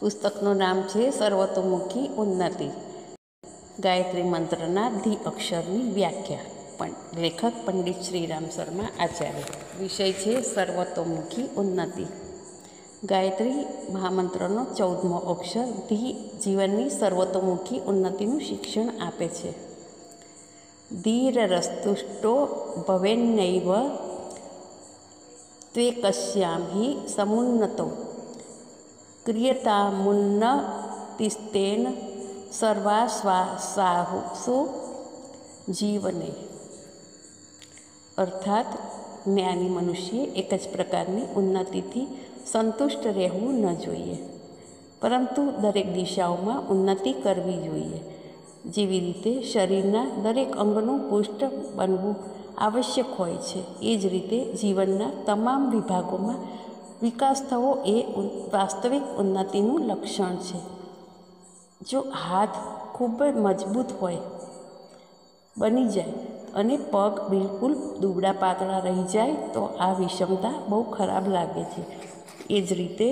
પુસ્તકનું નામ છે સર્વતોમુખી ઉન્નતિ, ગાયત્રી મંત્રના ધી અક્ષરની વ્યાખ્યા. પણ લેખક પંડિત શ્રીરામ શર્મા આચાર્ય. વિષય છે સર્વતોમુખી ઉન્નતિ. ગાયત્રી મહામંત્રનો 14મો અક્ષર ધી જીવનની સર્વતોમુખી ઉન્નતિનું શિક્ષણ આપે છે. ધીરસ્તુષ્ટો ભવેન્નૈવ ત્વેકસ્યામ હિ સમુન્નતો ક્રિયતામુન્નતિસ્તેન સર્વાશ્વાસાસુ જીવને. અર્થાત જ્ઞાની મનુષ્યે એક જ પ્રકારની ઉન્નતિથી સંતુષ્ટ રહેવું ન જોઈએ, પરંતુ દરેક દિશાઓમાં ઉન્નતિ કરવી જોઈએ. જેવી રીતે શરીરના દરેક અંગનું પુષ્ટ બનવું આવશ્યક હોય છે, એ જ રીતે જીવનના તમામ વિભાગોમાં વિકાસ થવો એ વાસ્તવિક ઉન્નતિનું લક્ષણ છે. જો હાથ ખૂબ જ મજબૂત બની જાય અને પગ બિલકુલ દુબળા પાતળા રહી જાય તો આ વિષમતા બહુ ખરાબ લાગે છે. એ જ રીતે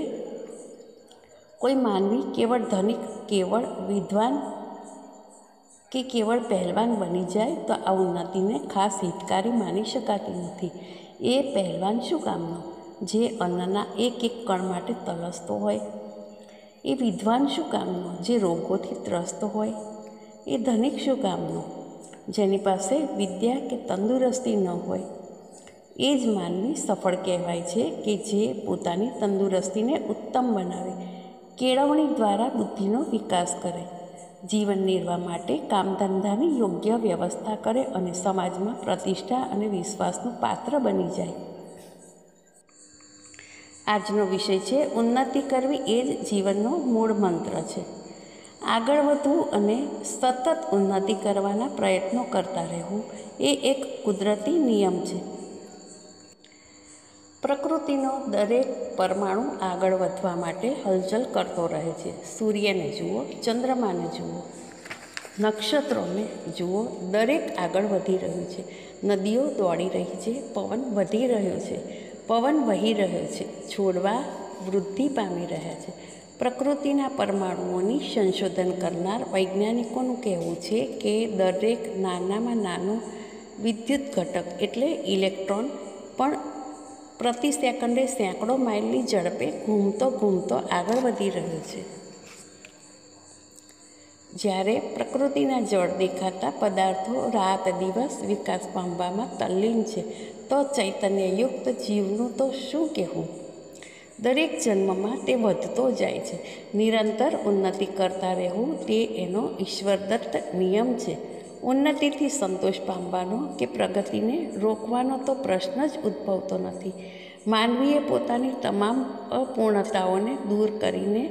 કોઈ માનવી કેવળ ધનિક, કેવળ વિદ્વાન કે કેવળ પહેલવાન બની જાય તો આ ઉન્નતિને ખાસ હિતકારી માની શકાતી નથી. એ પહેલવાન શું કામનો, જે અન્નના એક એક કણ માટે તલસતો હોય? એ વિદ્વાન શું કામનો, જે રોગોથી ત્રસ્ત હોય? એ ધનિક શું કામનો, જેની પાસે વિદ્યા કે તંદુરસ્તી ન હોય? એ જ માનવી સફળ કહેવાય છે કે જે પોતાની તંદુરસ્તીને ઉત્તમ બનાવે, કેળવણી દ્વારા બુદ્ધિનો વિકાસ કરે, જીવન નિર્વાહ માટે કામધંધાની યોગ્ય વ્યવસ્થા કરે અને સમાજમાં પ્રતિષ્ઠા અને વિશ્વાસનું પાત્ર બની જાય. આજનો વિષય છે ઉન્નતિ કરવી એ જ જીવનનો મૂળ મંત્ર છે. આગળ વધવું અને સતત ઉન્નતિ કરવાના પ્રયત્નો કરતા રહેવું એ એક કુદરતી નિયમ છે. પ્રકૃતિનો દરેક પરમાણુ આગળ વધવા માટે હલચલ કરતો રહે છે. સૂર્યને જુઓ, ચંદ્રમાને જુઓ, નક્ષત્રોને જુઓ, દરેક આગળ વધી રહ્યું છે. નદીઓ દોડી રહી છે, પવન વધી રહ્યો છે, પવન વહી રહ્યો છે, છોડવા વૃદ્ધિ પામી રહ્યા છે. પ્રકૃતિના પરમાણુઓની સંશોધન કરનાર વૈજ્ઞાનિકોનું કહેવું છે કે દરેક નાનામાં નાનો વિદ્યુત ઘટક એટલે ઇલેક્ટ્રોન પણ પ્રતિ સેકન્ડે સેંકડો માઇલની ઝડપે ઘૂમતો આગળ વધી રહ્યો છે. જ્યારે પ્રકૃતિના જળ દેખાતા પદાર્થો રાત દિવસ વિકાસ પામવામાં તલ્લીન છે, તો ચૈતન્યયુક્ત જીવનું તો શું કહેવું? દરેક જન્મમાં તે વધતો જાય છે. નિરંતર ઉન્નતિ કરતા રહેવું તે એનો ઈશ્વરદત્ત નિયમ છે. ઉન્નતિથી સંતોષ પામવાનો કે પ્રગતિને રોકવાનો તો પ્રશ્ન જ ઉદ્ભવતો નથી. માનવીએ પોતાની તમામ અપૂર્ણતાઓને દૂર કરીને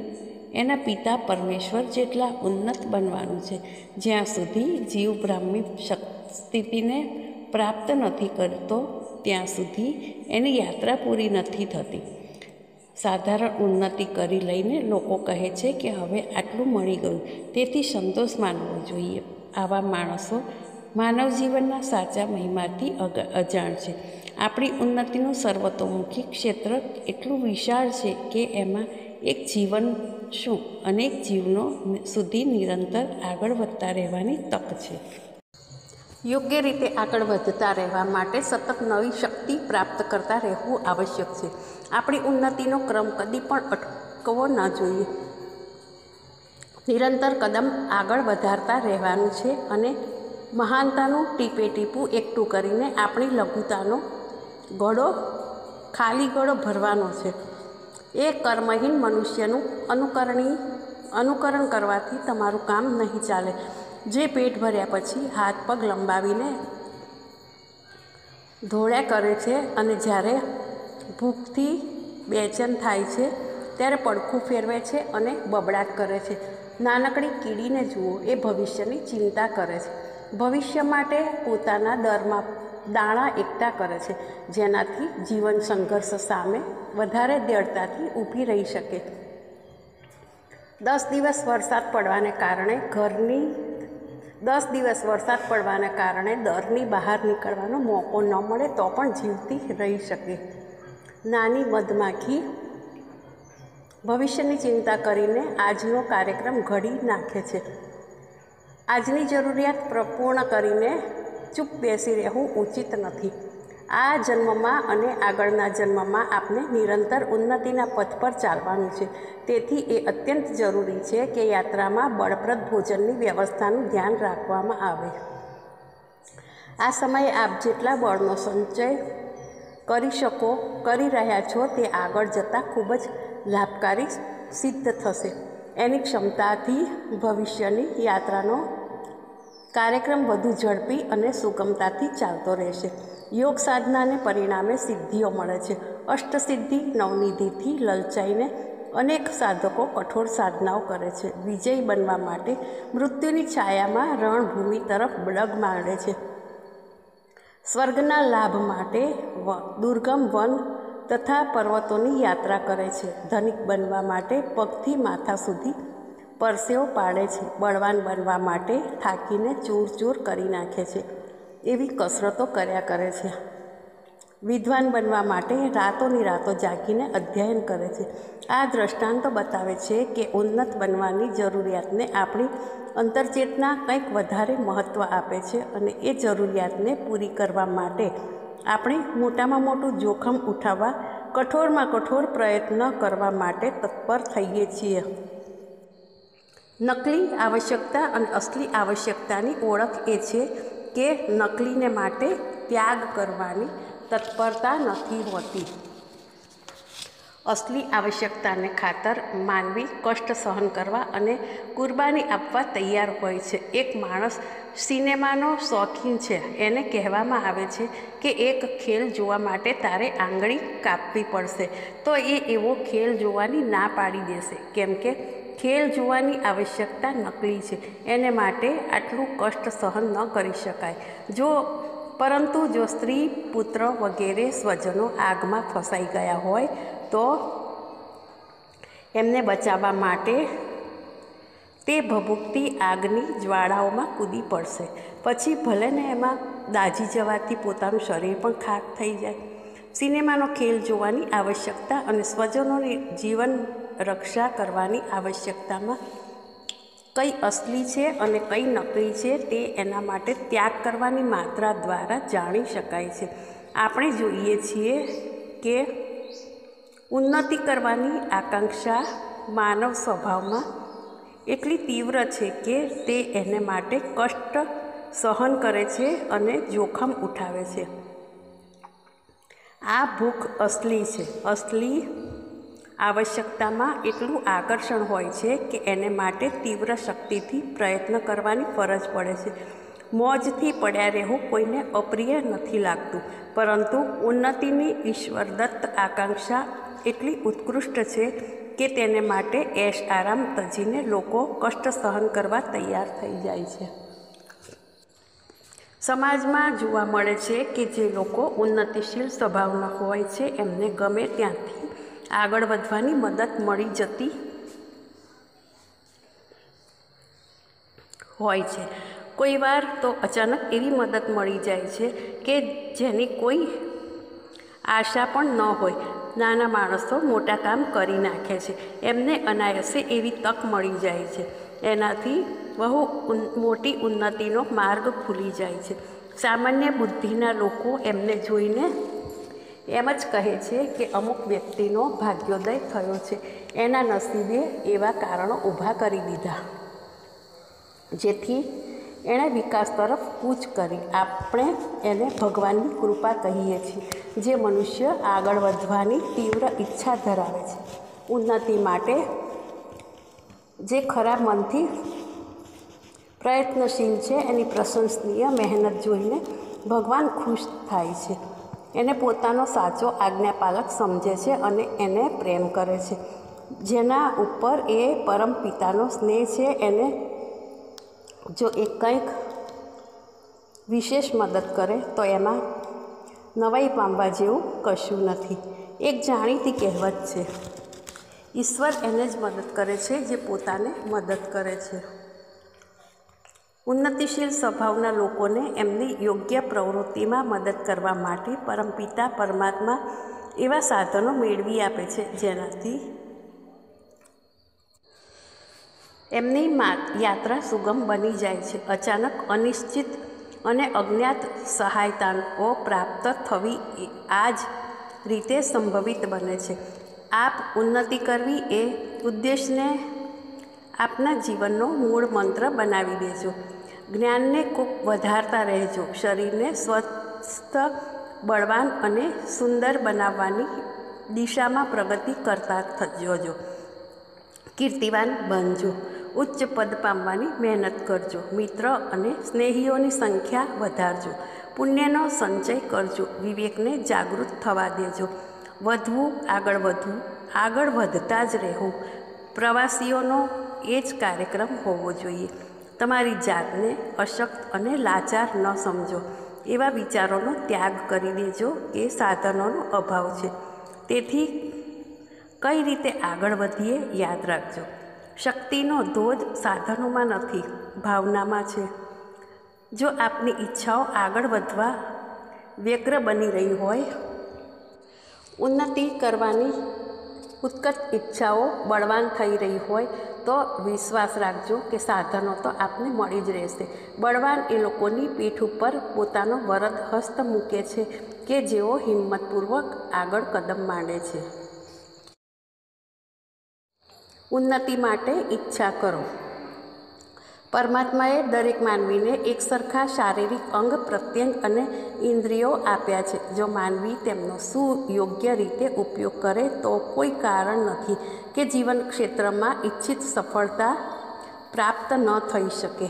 એના પિતા પરમેશ્વર જેટલા ઉન્નત બનવાનું છે. જ્યાં સુધી જીવ બ્રાહ્મી સ્થિતિને પ્રાપ્ત નથી કરતો ત્યાં સુધી એની યાત્રા પૂરી નથી થતી. સાધારણ ઉન્નતિ કરી લઈને લોકો કહે છે કે હવે આટલું મળી ગયું, તેથી સંતોષ માનવો જોઈએ. આવા માણસો માનવ જીવનના સાચા મહિમાથી અજાણ છે. આપણી ઉન્નતિનું સર્વતોમુખી ક્ષેત્ર એટલું વિશાળ છે કે એમાં એક જીવન શું અનેક જીવનો સુધી નિરંતર આગળ વધતા રહેવાની તક છે. યોગ્ય રીતે આગળ વધતા રહેવા માટે સતત નવી શક્તિ પ્રાપ્ત કરતા રહેવું આવશ્યક છે. આપણી ઉન્નતિનો ક્રમ કદી પણ અટકવો ન જોઈએ. નિરંતર કદમ આગળ વધારતા રહેવાનું છે અને મહાનતાનું ટીપે ટીપું એકઠું કરીને આપણી લઘુતાનો ખાલી ઘડો ભરવાનો છે. એ કર્મહીન મનુષ્યનું અનુકરણ કરવાથી તમારું કામ નહીં ચાલે, જે પેટ ભર્યા પછી હાથ પગ લંબાવીને દોડ્યા કરે છે અને જ્યારે ભૂખથી બેચેન થાય છે ત્યારે પડખું ફેરવે છે અને બબડાટ કરે છે. નાનકડી કીડીને જુઓ, એ ભવિષ્યની ચિંતા કરે છે. ભવિષ્ય માટે પોતાના દરમાં દાણા એકઠા કરે છે, જેનાથી જીવન સંઘર્ષ સામે વધારે દ્રઢતાથી ઊભી રહી શકે. 10 દિવસ વરસાદ પડવાને કારણે દરની બહાર નીકળવાનો મોકો ન મળે તો પણ જીવતી રહી શકે. નાની મધમાખી ભવિષ્યની ચિંતા કરીને આજનો કાર્યક્રમ ઘડી નાખે છે. આજની જરૂરિયાત પૂર્ણ કરીને ચૂપ બેસી રહેવું ઉચિત નથી. આ જન્મમાં અને આગળના જન્મમાં આપણે નિરંતર ઉન્નતિના પથ પર ચાલવાનું છે. તેથી એ અત્યંત જરૂરી છે કે યાત્રામાં બળપ્રદ ભોજનની વ્યવસ્થાનું ધ્યાન રાખવામાં આવે. આ સમયે આપ જેટલા બળનો સંચય કરી રહ્યા છો તે આગળ જતાં ખૂબ જ લાભકારી સિદ્ધ થશે. એની ક્ષમતાથી ભવિષ્યની યાત્રાનો કાર્યક્રમ વધુ ઝડપી અને સુગમતાથી ચાલતો રહેશે. યોગ સાધનાને પરિણામે સિદ્ધિઓ મળે છે. અષ્ટસિદ્ધિ નવનિધિથી લલચાઈને અનેક સાધકો કઠોર સાધનાઓ કરે છે. વિજયી બનવા માટે મૃત્યુની છાયામાં રણભૂમિ તરફ ડગ માંડે છે. સ્વર્ગના લાભ માટે દુર્ગમ વન તથા પર્વતોની યાત્રા કરે છે. ધનિક બનવા માટે પગથી માથા સુધી પરસેવો પાડે છે. બળવાન બનવા માટે થાકીને ચૂર કરી નાખે છે એવી કસરતો કર્યા કરે છે. વિદ્વાન બનવા માટે રાતોની રાતો જાગીને અધ્યયન કરે છે. આ દ્રષ્ટાંતો બતાવે છે કે ઉન્નત બનવાની જરૂરિયાતને આપણી અંતર્ચેતના કંઈક વધારે મહત્ત્વ આપે છે અને એ જરૂરિયાતને પૂરી કરવા માટે આપણે મોટામાં મોટું જોખમ ઉઠાવવા કઠોરમાં કઠોર પ્રયત્ન કરવા માટે તત્પર થઈએ છીએ. નકલી આવશ્યકતા અને અસલી આવશ્યકતાની ઓળખ એ છે કે નકલીને માટે ત્યાગ કરવાની તત્પરતા નથી હોતી. અસલી આવશ્યકતાને ખાતર માનવી કષ્ટ સહન કરવા અને કુરબાની આપવા તૈયાર હોય છે. એક માણસ સિનેમાનો શોખીન છે. એને કહેવામાં આવે છે કે એક ખેલ જોવા માટે તારે આંગળી કાપવી પડશે તો એ એવો ખેલ જોવાની ના પાડી દેશે, કેમ કે ખેલ જોવાની આવશ્યકતા નકલી છે. એને માટે આટલું કષ્ટ સહન ન કરી શકાય. પરંતુ જો સ્ત્રી, પુત્ર વગેરે સ્વજનો આગમાં ફસાઈ ગયા હોય તો એમને બચાવવા માટે તે ભભૂકતી આગની જ્વાળાઓમાં કૂદી પડશે. પછી ભલે ને એમાં દાઝી જવાથી પોતાનું શરીર પણ ખાક થઈ જાય. સિનેમાનો ખેલ જોવાની આવશ્યકતા અને સ્વજનોની જીવન રક્ષા કરવાની આવશ્યકતામાં કઈ અસલી છે અને કઈ નકલી છે તે એના માટે ત્યાગ કરવાની માત્રા દ્વારા જાણી શકાય છે. આપણે જોઈએ છીએ કે ઉન્નતિ કરવાની આકાંક્ષા માનવ સ્વભાવમાં એટલી તીવ્ર છે કે તે એને માટે કષ્ટ સહન કરે છે અને જોખમ ઉઠાવે છે. આ ભૂખ અસલી છે. અસલી આવશ્યકતામાં એટલું આકર્ષણ હોય છે કે એને માટે તીવ્ર શક્તિથી પ્રયત્ન કરવાની ફરજ પડે છે. મોજથી પડ્યા રહેવું કોઈને અપ્રિય નથી લાગતું, પરંતુ ઉન્નતિની ઈશ્વરદત્ત આકાંક્ષા એટલી ઉત્કૃષ્ટ છે કે તેને માટે એશ આરામ તજીને લોકો કષ્ટ સહન કરવા તૈયાર થઈ જાય છે. સમાજમાં જોવા મળે છે કે જે લોકો ઉન્નતિશીલ સ્વભાવના હોય છે એમને ગમે ત્યાંથી આગળ વધવાની મદદ મળી જતી હોય છે. કોઈ વાર તો અચાનક એવી મદદ મળી જાય છે કે જેની કોઈ આશા પણ ન હોય. નાના માણસો મોટા કામ કરી નાખે છે. એમને અનાયાસે એવી તક મળી જાય છે. એનાથી બહુ મોટી ઉન્નતિનો માર્ગ ખુલી જાય છે. સામાન્ય બુદ્ધિના લોકો એમને જોઈને એમ જ કહે છે કે અમુક વ્યક્તિનો ભાગ્યોદય થયો છે. એના નસીબે એવા કારણો ઊભા કરી દીધા જેથી એણે વિકાસ તરફ કૂચ કરી. આપણે એને ભગવાનની કૃપા કહીએ છીએ. જે મનુષ્ય આગળ વધવાની તીવ્ર ઈચ્છા ધરાવે છે, ઉન્નતિ માટે જે ખરા મનથી પ્રયત્નશીલ છે, એની પ્રશંસનીય મહેનત જોઈને ભગવાન ખુશ થાય છે. એને પોતાનો સાચો આજ્ઞાપાલક સમજે છે અને એને પ્રેમ કરે છે. જેના ઉપર એ પરમ પિતાનો સ્નેહ છે, એને જો એ કંઈક વિશેષ મદદ કરે તો એમાં નવાઈ પામવા જેવું કશું નથી. એક જાણીતી કહેવત છે, ઈશ્વર એને જ મદદ કરે છે જે પોતાને મદદ કરે છે. ઉન્નતિશીલ સ્વભાવના લોકોને એમની યોગ્ય પ્રવૃત્તિમાં મદદ કરવા માટે પરમપિતા પરમાત્મા એવા સાધનો મેળવી આપે છે જેનાથી એમની યાત્રા સુગમ બની જાય છે. અચાનક, અનિશ્ચિત અને અજ્ઞાત સહાયતાઓ પ્રાપ્ત થવી આ જ રીતે સંભવિત બને છે. આપ ઉન્નતિ કરવી એ ઉદ્દેશને આપના જીવનનો મૂળ મંત્ર બનાવી દેજો. જ્ઞાનને ખૂબ વધારતા રહેજો. શરીરને સ્વસ્થ, બળવાન અને સુંદર બનાવવાની દિશામાં પ્રગતિ કરતા જોજો. કીર્તિવાન બનજો. ઉચ્ચ પદ પામવાની મહેનત કરજો. મિત્ર અને સ્નેહીઓની સંખ્યા વધારજો. પુણ્યનો સંચય કરજો. વિવેકને જાગૃત થવા દેજો. વધવું, આગળ વધતા જ રહેવું. પ્રવાસીઓનો એ જ કાર્યક્રમ હોવો જોઈએ. તમારી જાતને અશક્ત અને લાચાર ન સમજો. એવા વિચારોનો ત્યાગ કરી દેજો કે સાધનોનો અભાવ છે, તેથી કઈ રીતે આગળ વધીએ યાદ રાખજો. શક્તિનો ધોધ સાધનોમાં નથી, ભાવનામાં છે. જો આપની ઈચ્છાઓ આગળ વધવા વ્યગ્ર બની રહી હોય, ઉન્નતિ કરવાની ઉત્કટ ઈચ્છાઓ બળવાન થઈ રહી હોય, તો વિશ્વાસ રાખજો કે સાધનો તો આપને મળી જ રહેશે. બળવાન એ લોકોની પીઠ ઉપર પોતાનો વરદ હસ્ત મૂકે છે કે જેઓ હિંમતપૂર્વક આગળ કદમ માંડે છે. ઉન્નતિ માટે ઈચ્છા કરો. પરમાત્માએ દરેક માનવીને એક સરખા શારીરિક અંગ, પ્રત્યંગ અને ઇન્દ્રિયો આપ્યા છે. જો માનવી તેમનો સુયોગ્ય રીતે ઉપયોગ કરે તો કોઈ કારણ નથી કે જીવન ક્ષેત્રમાં ઈચ્છિત સફળતા પ્રાપ્ત ન થઈ શકે.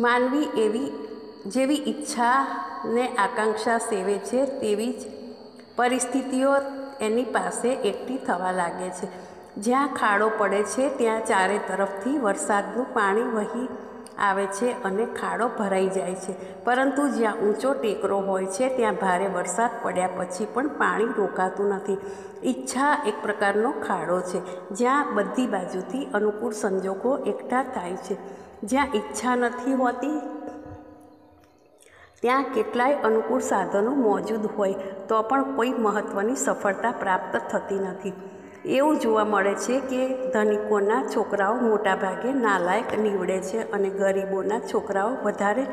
માનવી જેવી ઈચ્છાને આકાંક્ષા સેવે છે તેવી જ પરિસ્થિતિઓ એની પાસે એકઠી થવા લાગે છે. જ્યાં ખાડો પડે છે ત્યાં ચારે તરફથી વરસાદનું પાણી વહી આવે છે અને ખાડો ભરાઈ જાય છે. પરંતુ જ્યાં ઊંચો ટેકરો હોય છે ત્યાં ભારે વરસાદ પડ્યા પછી પણ પાણી રોકાતું નથી. ઈચ્છા એક પ્રકારનો ખાડો છે જ્યાં બધી બાજુથી અનુકૂળ સંજોગો એકઠા થાય છે. જ્યાં ઈચ્છા નથી હોતી ત્યાં કેટલાય અનુકૂળ સાધનો મોજૂદ હોય તો પણ કોઈ મહત્ત્વની સફળતા પ્રાપ્ત થતી નથી. એવું જોવા મળે છે કે ધનિકોના છોકરાઓ મોટાભાગે નાલાયક નીવડે છે અને ગરીબોના છોકરાઓ વધારે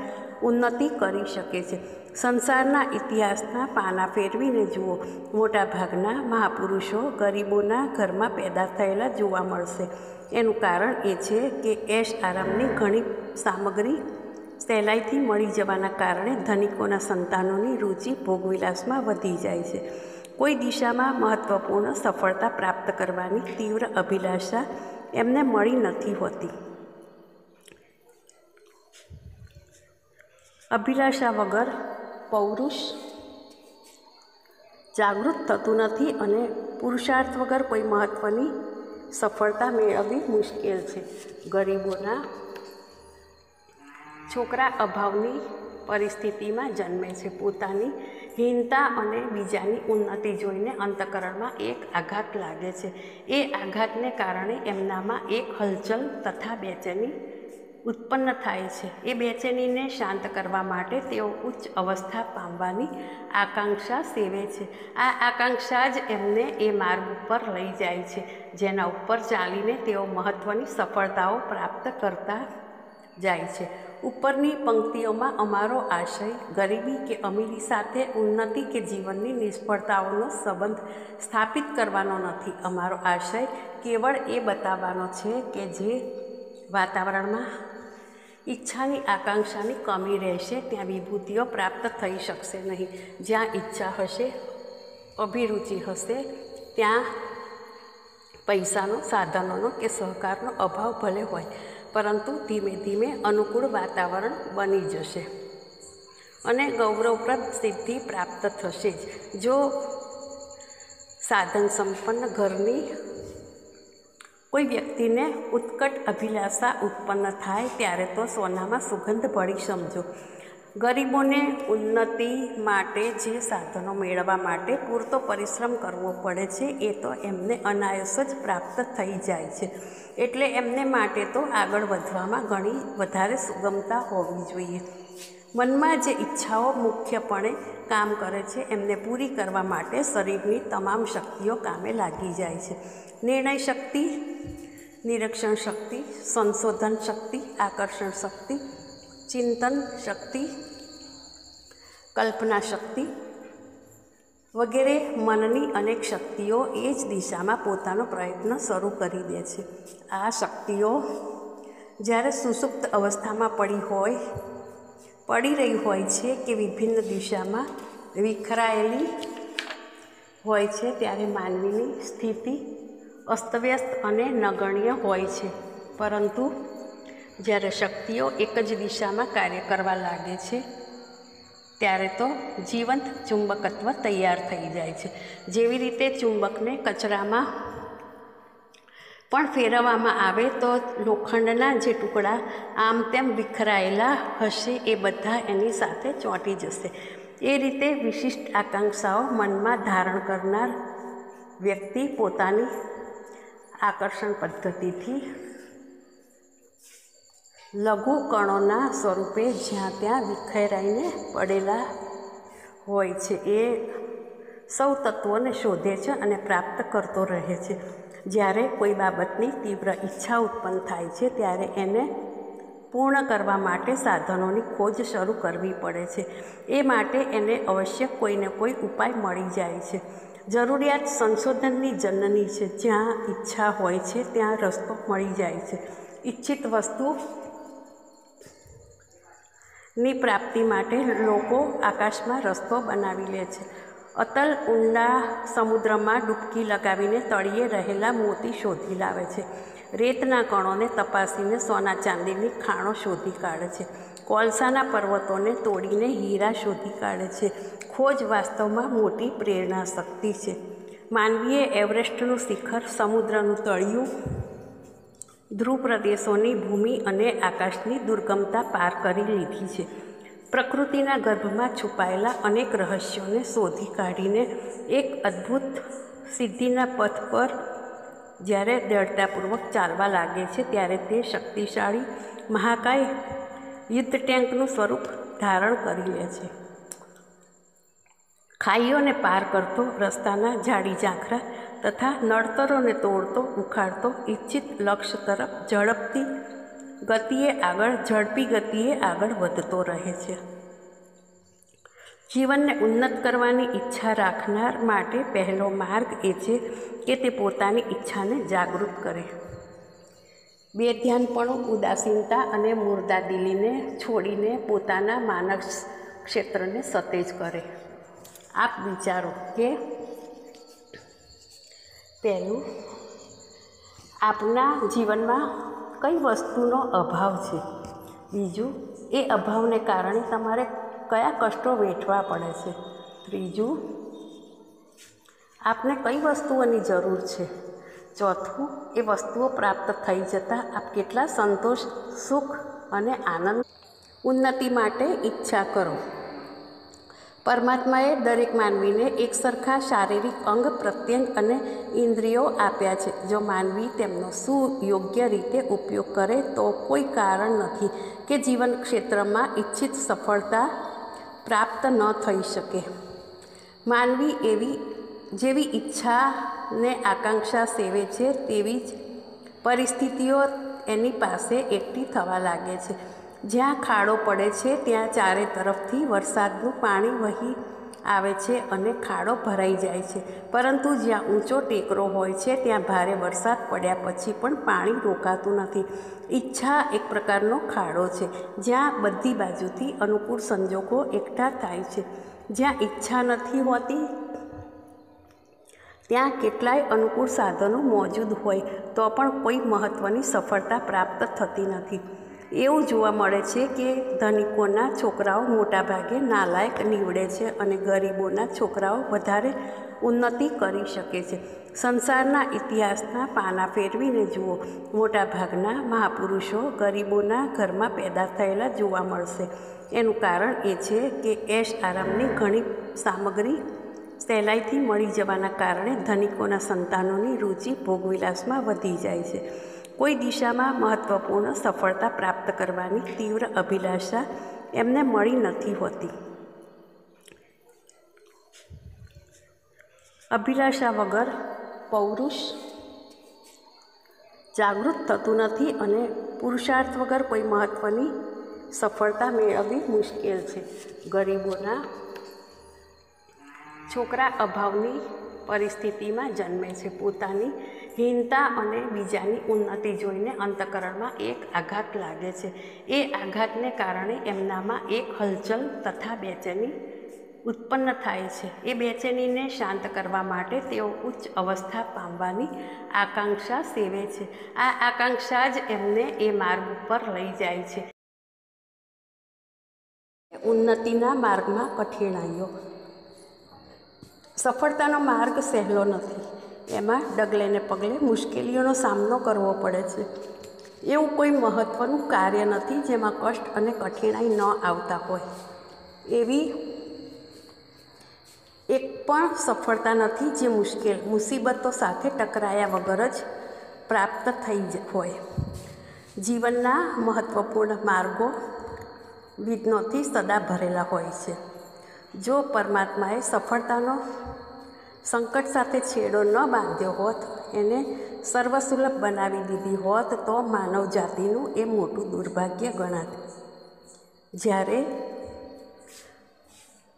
ઉન્નતિ કરી શકે છે. સંસારના ઇતિહાસના પાના ફેરવીને જુઓ. મોટાભાગના મહાપુરુષો ગરીબોના ઘરમાં પેદા થયેલા જોવા મળશે. એનું કારણ એ છે કે એશ આરામની ઘણી સામગ્રી સહેલાઈથી મળી જવાના કારણે ધનિકોના સંતાનોની રુચિ ભોગવિલાસમાં વધી જાય છે. કોઈ દિશામાં મહત્ત્વપૂર્ણ સફળતા પ્રાપ્ત કરવાની તીવ્ર અભિલાષા એમને મળી નથી હોતી. અભિલાષા વગર પૌરુષ જાગૃત થતું નથી અને પુરુષાર્થ વગર કોઈ મહત્ત્વની સફળતા મેળવવી મુશ્કેલ છે. ગરીબોના છોકરા અભાવની પરિસ્થિતિમાં જન્મે છે. પોતાની હીનતા અને બીજાની ઉન્નતિ જોઈને અંતઃકરણમાં એક આઘાત લાગે છે. એ આઘાતને કારણે એમનામાં એક હલચલ તથા બેચેની ઉત્પન્ન થાય છે. એ બેચેનીને શાંત કરવા માટે તેઓ ઉચ્ચ અવસ્થા પામવાની આકાંક્ષા સેવે છે. આ આકાંક્ષા જ એમને એ માર્ગ ઉપર લઈ જાય છે જેના ઉપર ચાલીને તેઓ મહત્ત્વની સફળતાઓ પ્રાપ્ત કરતા જાય છે. ઉપરની પંક્તિઓમાં અમારો આશય ગરીબી કે અમીરી સાથે ઉન્નતિ કે જીવનની નિષ્ફળતાઓનો સંબંધ સ્થાપિત કરવાનો નથી. અમારો આશય કેવળ એ બતાવવાનો છે કે જે વાતાવરણમાં ઈચ્છાની આકાંક્ષાની કમી રહેશે ત્યાં વિભૂતિઓ પ્રાપ્ત થઈ શકશે નહીં. જ્યાં ઈચ્છા હશે, અભિરુચિ હશે, ત્યાં પૈસાનો, સાધનોનો કે સહકારનો અભાવ ભલે હોય, પરંતુ ધીમે ધીમે અનુકૂળ વાતાવરણ બની જશે અને ગૌરવપ્રદ સિદ્ધિ પ્રાપ્ત થશે જ. જો સાધન સંપન્ન ઘરની કોઈ વ્યક્તિને ઉત્કટ અભિલાષા ઉત્પન્ન થાય ત્યારે તો સોનામાં સુગંધ ભળી સમજો. ગરીબોને ઉન્નતિ માટે જે સાધનો મેળવવા માટે પૂરતો પરિશ્રમ કરવો પડે છે એ તો એમને અનાયાસ જ પ્રાપ્ત થઈ જાય છે. એટલે એમને માટે તો આગળ વધવામાં ઘણી વધારે સુગમતા હોવી જોઈએ. મનમાં જે ઈચ્છાઓ મુખ્યપણે કામ કરે છે એમને પૂરી કરવા માટે શરીરની તમામ શક્તિઓ કામે લાગી જાય છે. નિર્ણય શક્તિ નિરીક્ષણ શક્તિ, સંશોધન શક્તિ, આકર્ષણ શક્તિ, ચિંતન શક્તિ, કલ્પના શક્તિ વગેરે મનની અનેક શક્તિઓ એ જ દિશામાં પોતાનો પ્રયત્ન શરૂ કરી દે છે. આ શક્તિઓ જ્યારે સુષુપ્ત અવસ્થામાં પડી રહી હોય છે કે વિભિન્ન દિશામાં વિખરાયેલી હોય છે, ત્યારે માનવીની સ્થિતિ અસ્તવ્યસ્ત અને નગણ્ય હોય છે. પરંતુ જ્યારે શક્તિઓ એક જ દિશામાં કાર્ય કરવા લાગે છે ત્યારે તો જીવંત ચુંબકત્વ તૈયાર થઈ જાય છે. જેવી રીતે ચુંબકને કચરામાં પણ ફેરવવામાં આવે તો લોખંડના જે ટુકડા આમ તેમ વિખરાયેલા હશે એ બધા એની સાથે ચોંટી જશે. એ રીતે વિશિષ્ટ આકાંક્ષાઓ મનમાં ધારણ કરનાર વ્યક્તિ પોતાની આકર્ષણ પદ્ધતિથી લઘુ કણોના સ્વરૂપે જ્યાં ત્યાં વિખેરાઈને પડેલા હોય છે એ સૌ તત્વોને શોધે છે અને પ્રાપ્ત કરતો રહે છે. જ્યારે કોઈ બાબતની તીવ્ર ઈચ્છા ઉત્પન્ન થાય છે ત્યારે એને પૂર્ણ કરવા માટે સાધનોની ખોજ શરૂ કરવી પડે છે. એ માટે એને અવશ્ય કોઈને કોઈ ઉપાય મળી જાય છે. જરૂરિયાત સંશોધનની જનની છે. જ્યાં ઈચ્છા હોય છે ત્યાં રસ્તો મળી જાય છે. ઈચ્છિત વસ્તુની પ્રાપ્તિ માટે લોકો આકાશમાં રસ્તો બનાવી લે છે. અતલ ઊંડા સમુદ્રમાં ડૂબકી લગાવીને તળિયે રહેલા મોતી શોધી લાવે છે. રેતના કણોને તપાસીને સોના ચાંદીની ખાણો શોધી કાઢે છે. કોલસાના પર્વતોને તોડીને હીરા શોધી કાઢે છે. ખોજ વાસ્તવમાં મોટી પ્રેરણા શક્તિ છે. માનવીએ એવરેસ્ટનું શિખર, સમુદ્રનું તળિયું, ધ્રુવ પ્રદેશોની ભૂમિ અને આકાશની દુર્ગમતા પાર કરી લીધી છે. પ્રકૃતિના ગર્ભમાં છુપાયેલા અનેક રહસ્યોને શોધી કાઢીને એક અદ્ભુત સિદ્ધિના પથ પર જ્યારે દૃઢતાપૂર્વક ચાલવા લાગે છે ત્યારે તે શક્તિશાળી મહાકાય યુદ્ધ ટેન્કનું સ્વરૂપ ધારણ કરી લે છે. ખાઈઓને પાર કરતો, રસ્તાના જાડી ઝાંખરા તથા નડતરોને તોડતો, ઉખાડતો, ઈચ્છિત લક્ષ્ય તરફ ઝડપી ગતિએ આગળ વધતો રહે છે. જીવનને ઉન્નત કરવાની ઈચ્છા રાખનાર માટે પહેલો માર્ગ એ છે કે તે પોતાની ઈચ્છાને જાગૃત કરે. બેધ્યાનપણું, ઉદાસીનતા અને મુર્દાદિલીને છોડીને પોતાના માનસ ક્ષેત્રને સતેજ કરે. આપ વિચારો કે પહેલું, આપના જીવનમાં કઈ વસ્તુનો અભાવ છે. બીજું, એ અભાવને કારણે તમારે કયા કષ્ટો વેઠવા પડે છે. ત્રીજું, આપને કઈ વસ્તુઓની જરૂર છે. ચોથું, એ વસ્તુઓ પ્રાપ્ત થઈ જતાં આપ કેટલા સંતોષ, સુખ અને આનંદ. ઉન્નતિ માટે ઈચ્છા કરો. પરમાત્માએ દરેક માનવીને એક સરખા શારીરિક અંગ, પ્રત્યંગ અને ઇન્દ્રિયો આપ્યા છે. જો માનવી તેમનો સુયોગ્ય રીતે ઉપયોગ કરે તો કોઈ કારણ નથી કે જીવન ક્ષેત્રમાં ઈચ્છિત સફળતા પ્રાપ્ત ન થઈ શકે. માનવી જેવી ઈચ્છાને આકાંક્ષા સેવે છે તેવી જ પરિસ્થિતિઓ એની પાસે એકઠી થવા લાગે છે. જ્યાં ખાડો પડે છે ત્યાં ચારે તરફથી વરસાદનું પાણી વહી આવે છે અને ખાડો ભરાઈ જાય છે. પરંતુ જ્યાં ઊંચો ટેકરો હોય છે ત્યાં ભારે વરસાદ પડ્યા પછી પણ પાણી રોકાતું નથી. ઈચ્છા એક પ્રકારનો ખાડો છે જ્યાં બધી બાજુથી અનુકૂળ સંજોગો એકઠા થાય છે. જ્યાં ઈચ્છા નથી હોતી ત્યાં કેટલાય અનુકૂળ સાધનો મોજૂદ હોય તો પણ કોઈ મહત્ત્વની સફળતા પ્રાપ્ત થતી નથી. એવું જોવા મળે છે કે ધનિકોના છોકરાઓ મોટાભાગે નાલાયક નીવડે છે અને ગરીબોના છોકરાઓ વધારે ઉન્નતિ કરી શકે છે. સંસારના ઇતિહાસના પાના ફેરવીને જુઓ, મોટાભાગના મહાપુરુષો ગરીબોના ઘરમાં પેદા થયેલા જોવા મળશે. એનું કારણ એ છે કે એશ આરામની ઘણી સામગ્રી સહેલાઈથી મળી જવાના કારણે ધનિકોના સંતાનોની રુચિ ભોગવિલાસમાં વધી જાય છે. કોઈ દિશામાં મહત્ત્વપૂર્ણ સફળતા પ્રાપ્ત કરવાની તીવ્ર અભિલાષા એમને મળી નથી હોતી. અભિલાષા વગર પૌરુષ જાગૃત થતું નથી અને પુરુષાર્થ વગર કોઈ મહત્ત્વની સફળતા મેળવવી મુશ્કેલ છે. ગરીબોના છોકરા અભાવની પરિસ્થિતિમાં જન્મે છે. પોતાની હીનતા અને બીજાની ઉન્નતિ જોઈને અંતઃકરણમાં એક આઘાત લાગે છે. એ આઘાતને કારણે એમનામાં એક હલચલ તથા બેચેની ઉત્પન્ન થાય છે. એ બેચેનીને શાંત કરવા માટે તેઓ ઉચ્ચ અવસ્થા પામવાની આકાંક્ષા સેવે છે. આ આકાંક્ષા જ એમને એ માર્ગ ઉપર લઈ જાય છે. ઉન્નતિના માર્ગમાં કઠિનાઈઓ. સફળતાનો માર્ગ સહેલો નથી. એમાં ડગલે ને પગલે મુશ્કેલીઓનો સામનો કરવો પડે છે. એવું કોઈ મહત્ત્વનું કાર્ય નથી જેમાં કષ્ટ અને કઠિનાઈ ન આવતા હોય. એવી એક પણ સફળતા નથી જે મુસીબતો સાથે ટકરાયા વગર જ પ્રાપ્ત થઈ હોય. જીવનના મહત્ત્વપૂર્ણ માર્ગો વિઘ્નોથી સદા ભરેલા હોય છે. જો પરમાત્માએ સફળતાનો સંકટ સાથે છેડો ન બાંધ્યો હોત, એને સર્વસુલભ બનાવી દીધી હોત, તો માનવ જાતિનું એ મોટું દુર્ભાગ્ય ગણાત.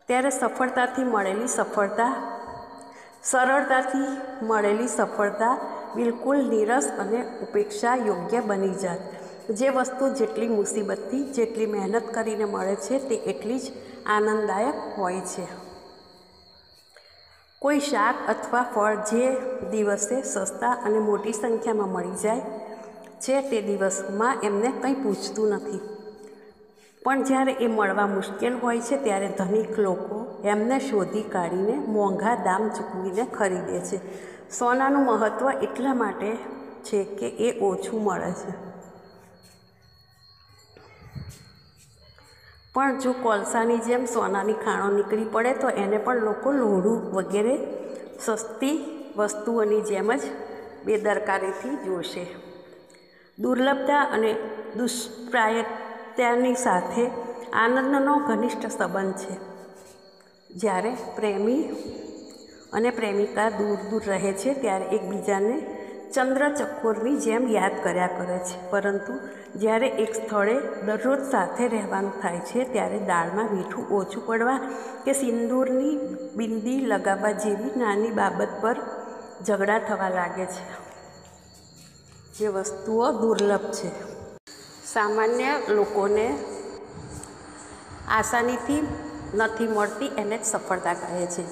ત્યારે સરળતાથી મળેલી સફળતા બિલકુલ નીરસ અને ઉપેક્ષા યોગ્ય બની જાત. જે વસ્તુ જેટલી મુસીબતથી જેટલી મહેનત કરીને મળે છે તે એટલી જ આનંદદાયક હોય છે. કોઈ શાક અથવા ફળ જે દિવસે સસ્તા અને મોટી સંખ્યામાં મળી જાય છે તે દિવસમાં એમને કંઈ પૂછતું નથી. પણ જ્યારે એ મળવા મુશ્કેલ હોય છે ત્યારે ધનિક લોકો એમને શોધી કાઢીને મોંઘા દામ ચૂકવીને ખરીદે છે. સોનાનું મહત્ત્વ એટલા માટે છે કે એ ઓછું મળે છે. પણ જો કોલસાની જેમ સોનાની ખાણો નીકળી પડે તો એને પણ લોકો લોઢું વગેરે સસ્તી વસ્તુઓની જેમ જ બેદરકારીથી જોશે. દુર્લભતા અને દુષ્પ્રાપ્યતાની સાથે આનંદનો ઘનિષ્ઠ સંબંધ છે. જ્યારે પ્રેમી અને પ્રેમિકા દૂર દૂર રહે છે ત્યારે એકબીજાને ચંદ્રચકોરની જેમ યાદ કર્યા કરે છે. પરંતુ જ્યારે એક સ્થળે દરરોજ સાથે રહેવાનું થાય છે ત્યારે દાળમાં મીઠું ઓછું પડવા કે સિંદૂરની બિંદી લગાવવા જેવી નાની બાબત પર ઝઘડા થવા લાગે છે. જે વસ્તુઓ દુર્લભ છે, સામાન્ય લોકોને આસાનીથી નથી મળતી, એને જ સફળતા કહે છે.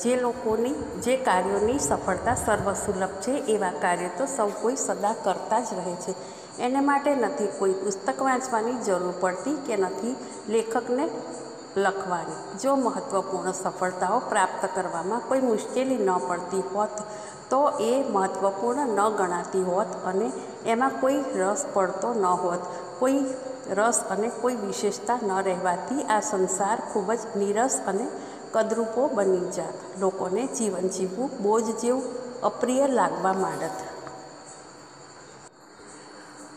જે કાર્યોની સફળતા સર્વસુલભ છે એવા કાર્ય તો સૌ કોઈ સદા કરતા જ રહે છે. એને માટે નથી કોઈ પુસ્તક વાંચવાની જરૂર પડતી કે નથી લેખકને લખવાની. જો મહત્ત્વપૂર્ણ સફળતાઓ પ્રાપ્ત કરવામાં કોઈ મુશ્કેલી ન પડતી હોત તો એ મહત્ત્વપૂર્ણ ન ગણાતી હોત અને એમાં કોઈ રસ પડતો ન હોત. કોઈ રસ અને કોઈ વિશેષતા ન રહેવાથી આ સંસાર ખૂબ જ નીરસ અને કદરૂપો બની જાત. લોકોને જીવન જીવવું બોજ જેવું અપ્રિય લાગવા માંડત.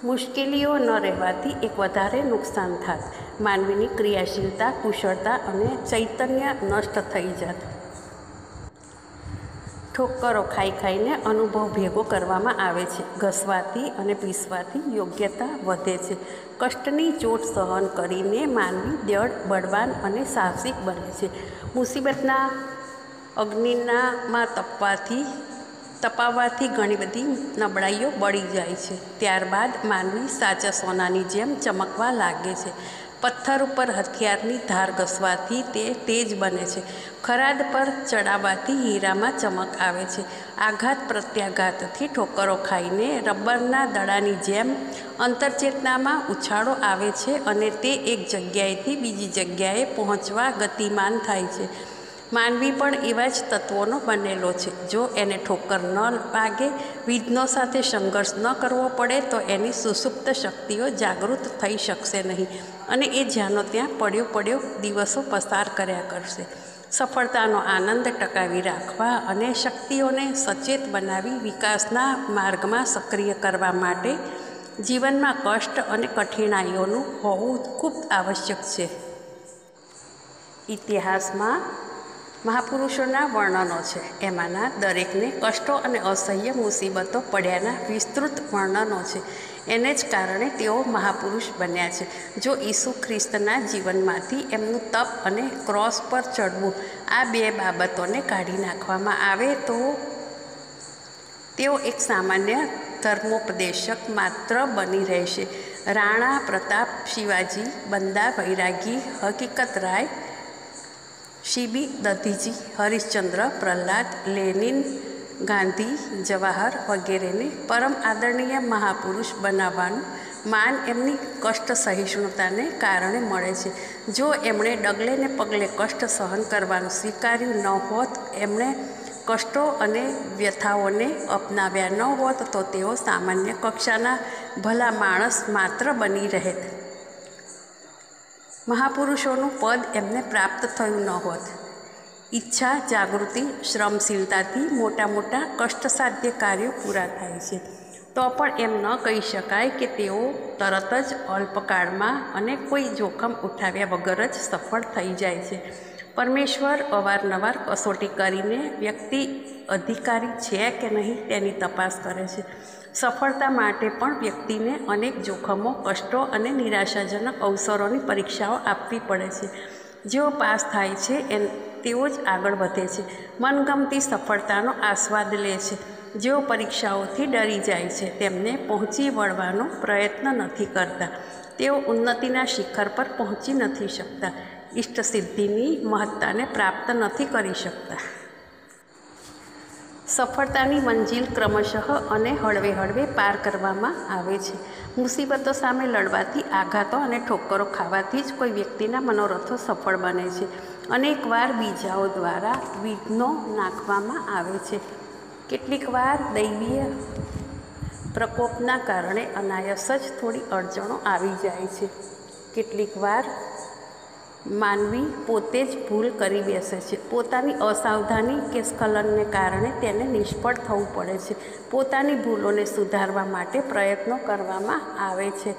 મુશ્કેલીઓ ન રહેવાથી એક વધારે નુકસાન થાત. માનવીની ક્રિયાશીલતા, કુશળતા અને ચૈતન્ય નષ્ટ થઈ જાત. ઠોકરો ખાઈ ખાઈને અનુભવ ભેગો કરવામાં આવે છે. ઘસવાથી અને પીસવાથી યોગ્યતા વધે છે. કષ્ટની ચોટ સહન કરીને માનવી દ્રઢ, બળવાન અને સાહસિક બને છે. મુસીબતના અગ્નિમાં તપાવવાથી ઘણી બધી નબળાઈઓ બળી જાય છે. ત્યારબાદ માનવી સાચા સોનાની જેમ ચમકવા લાગે છે. પથ્થર ઉપર હથિયારની ધાર ઘસવાથી તે તેજ બને છે. ખરાદ પર ચડાવવાથી હીરામાં ચમક આવે છે. આઘાત પ્રત્યાઘાતથી ઠોકરો ખાઈને રબરના દડાની જેમ અંતરચેતનામાં ઉછાળો આવે છે અને તે એક જગ્યાએથી બીજી જગ્યાએ પહોંચવા ગતિમાન થાય છે. માનવી પણ એવા જ તત્વોનો બનેલો છે. જો એને ઠોકર ન વાગે, વિઘ્નો સાથે સંઘર્ષ ન કરવો પડે તો એની સુષુપ્ત શક્તિઓ જાગૃત થઈ શકશે નહીં અને એ જ્યાંનો ત્યાં પડ્યો દિવસો પસાર કર્યા કરશે. સફળતાનો આનંદ ટકાવી રાખવા અને શક્તિઓને સચેત બનાવી વિકાસના માર્ગમાં સક્રિય કરવા માટે જીવનમાં કષ્ટ અને કઠિનાઈઓનું હોવું ખૂબ આવશ્યક છે. ઇતિહાસમાં મહાપુરુષોના વર્ણનો છે, એમાંના દરેકને કષ્ટો અને અસહ્ય મુસીબતો પડ્યાના વિસ્તૃત વર્ણનો છે. એને જ કારણે તેઓ મહાપુરુષ બન્યા છે. જો ઈસુ ખ્રિસ્તના જીવનમાંથી એમનું તપ અને ક્રોસ પર ચડવું આ બે બાબતોને કાઢી નાખવામાં આવે તો તેઓ એક સામાન્ય ધર્મોપદેશક માત્ર બની રહેશે. રાણા પ્રતાપ, શિવાજી, બંદા બૈરાગી, હકીકત રાય, શીબી દધીજી, હરિશ્ચંદ્ર, પ્રહલાદ, લેનિન, ગાંધી, જવાહર વગેરેને પરમ આદરણીય મહાપુરુષ બનાવવાનું માન એમની કષ્ટ સહિષ્ણુતાને કારણે મળે છે. જો એમણે ડગલે ને પગલે કષ્ટ સહન કરવાનું સ્વીકાર્યું ન હોત, એમણે કષ્ટો અને વ્યથાઓને અપનાવ્યા ન હોત તો તેઓ સામાન્ય કક્ષાના ભલા માણસ માત્ર બની રહેત. મહાપુરુષોનું પદ એમને પ્રાપ્ત થયું ન હોત. ઈચ્છા, જાગૃતિ, શ્રમશીલતાથી મોટા મોટા કષ્ટસાધ્ય કાર્યો પૂરા થાય છે. તો પણ એમ ન કહી શકાય કે તેઓ તરત જ અલ્પકાળમાં અને કોઈ જોખમ ઉઠાવ્યા વગર જ સફળ થઈ જાય છે. પરમેશ્વર અવારનવાર કસોટી કરીને વ્યક્તિ અધિકારી છે કે નહીં તેની તપાસ કરે છે. સફળતા માટે પણ વ્યક્તિને અનેક જોખમો, કષ્ટો અને નિરાશાજનક અવસરોની પરીક્ષાઓ આપવી પડે છે. જેઓ પાસ થાય છે તેઓ જ આગળ વધે છે, મનગમતી સફળતાનો આસ્વાદ લે છે. જેઓ પરીક્ષાઓથી ડરી જાય છે તેમને પહોંચી વળવાનો પ્રયત્ન નથી કરતા. તેઓ ઉન્નતિના શિખર પર પહોંચી નથી શકતા, ઇષ્ટસિદ્ધિની મહત્તાને પ્રાપ્ત નથી કરી શકતા. સફળતાની મંજિલ ક્રમશઃ અને હળવે હળવે પાર કરવામાં આવે છે. મુસીબતો સામે લડવાથી, આઘાતો અને ઠોકરો ખાવાથી જ કોઈ વ્યક્તિના મનોરથો સફળ બને છે. અનેકવાર બીજાઓ દ્વારા વિઘ્નો નાખવામાં આવે છે. કેટલીક વાર દૈવીય પ્રકોપના કારણે અનાયાસ જ થોડી અડચણો આવી જાય છે. કેટલીક વાર માનવી પોતે જ ભૂલ કરી બેસે છે. પોતાની અસાવધાની કે સ્ખલનને કારણે તેને નિષ્ફળ થવું પડે છે. પોતાની ભૂલોને સુધારવા માટે પ્રયત્નો કરવામાં આવે છે,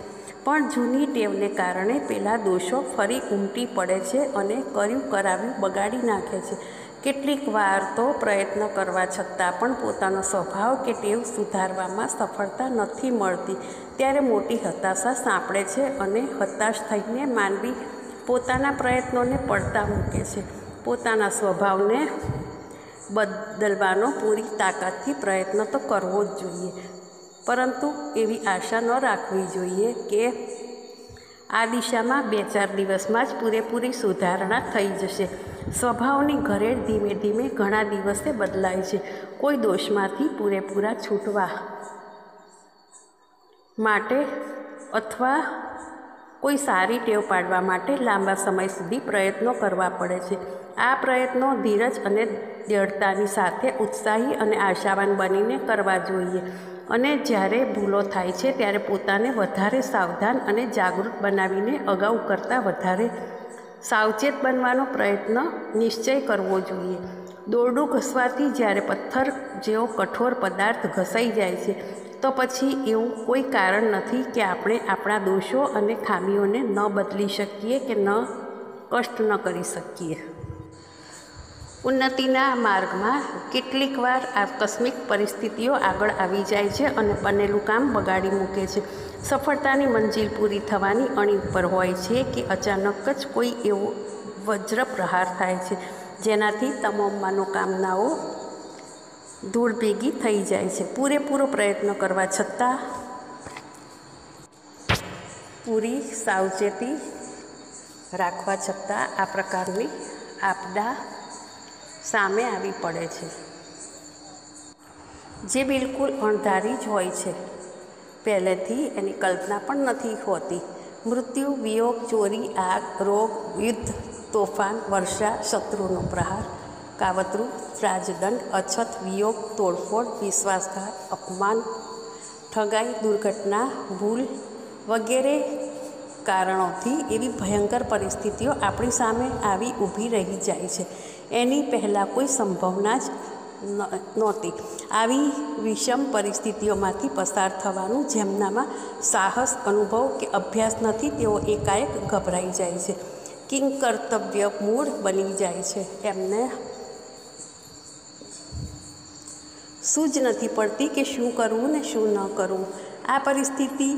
પણ જૂની ટેવને કારણે પેલા દોષો ફરી ઉમટી પડે છે અને કર્યું કરાવ્યું બગાડી નાખે છે. કેટલીક વાર તો પ્રયત્ન કરવા છતાં પણ પોતાનો સ્વભાવ કે ટેવ સુધારવામાં સફળતા નથી મળતી. ત્યારે મોટી હતાશા સાંપડે છે અને હતાશ થઈને માનવી પોતાના પ્રયત્નોને પડતા મૂકે છે. પોતાના સ્વભાવને બદલવાનો પૂરી તાકાતથી પ્રયત્ન તો કરવો જ જોઈએ, પરંતુ એવી આશા ન રાખવી જોઈએ કે આ દિશામાં 2-4 દિવસમાં જ પૂરેપૂરી સુધારણા થઈ જશે. સ્વભાવની ઘરેડ ધીમે ધીમે ઘણા દિવસે બદલાય છે. કોઈ દોષમાંથી પૂરેપૂરા છૂટવા માટે અથવા કોઈ સારી ટેવ પાડવા માટે લાંબા સમય સુધી પ્રયત્નો કરવા પડે છે. આ પ્રયત્નો ધીરજ અને દ્રઢતાની સાથે ઉત્સાહી અને આશાવાન બનીને કરવા જોઈએ. અને જ્યારે ભૂલો થાય છે ત્યારે પોતાને વધારે સાવધાન અને જાગૃત બનાવીને અગાઉ કરતાં વધારે સાવચેત બનવાનો પ્રયત્ન નિશ્ચય કરવો જોઈએ. દોરડું ઘસવાથી જ્યારે પથ્થર જેવો કઠોર પદાર્થ ઘસાઈ જાય છે તો પછી એવું કોઈ કારણ નથી કે આપણે આપણા દોષો અને ખામીઓને ન બદલી શકીએ કે કષ્ટ ન કરી શકીએ. ઉન્નતિના માર્ગમાં કેટલીક વાર આકસ્મિક પરિસ્થિતિઓ આગળ આવી જાય છે અને બનેલું કામ બગાડી મૂકે છે. સફળતાની મંજિલ પૂરી થવાની અણી ઉપર હોય છે કે અચાનક જ કોઈ એવો વજ્ર પ્રહાર થાય છે જેનાથી તમામ મનોકામનાઓ ધૂળ ભેગી થઈ જાય છે. પૂરેપૂરો પ્રયત્ન કરવા છતાં પૂરી સાવચેતી રાખવા છતાં આ પ્રકારની આપદા સામે આવી પડે છે, જે બિલકુલ અણધારી જ હોય છે. પહેલેથી એની કલ્પના પણ નથી હોતી. મૃત્યુ, વિયોગ, ચોરી, આગ, રોગ, યુદ્ધ, તોફાન, વર્ષા, શત્રુનો પ્રહાર, કાવતરું, રાજદંડ, અછત, વિયોગ, તોડફોડ, વિશ્વાસઘાત, અપમાન, ઠગાઈ, દુર્ઘટના, ભૂલ વગેરે કારણોથી એવી ભયંકર પરિસ્થિતિઓ આપણી સામે આવી ઊભી રહી જાય છે. એની પહેલાં કોઈ સંભાવના જ નહોતી. આવી વિષમ પરિસ્થિતિઓમાંથી પસાર થવાનું જેમનામાં સાહસ, અનુભવ કે અભ્યાસ નથી તેઓ એકાએક ગભરાઈ જાય છે, કિંકર્તવ્ય મૂળ બની જાય છે. એમને સૂઝ નથી પડતી કે શું કરવું ને શું ન કરવું. આ પરિસ્થિતિ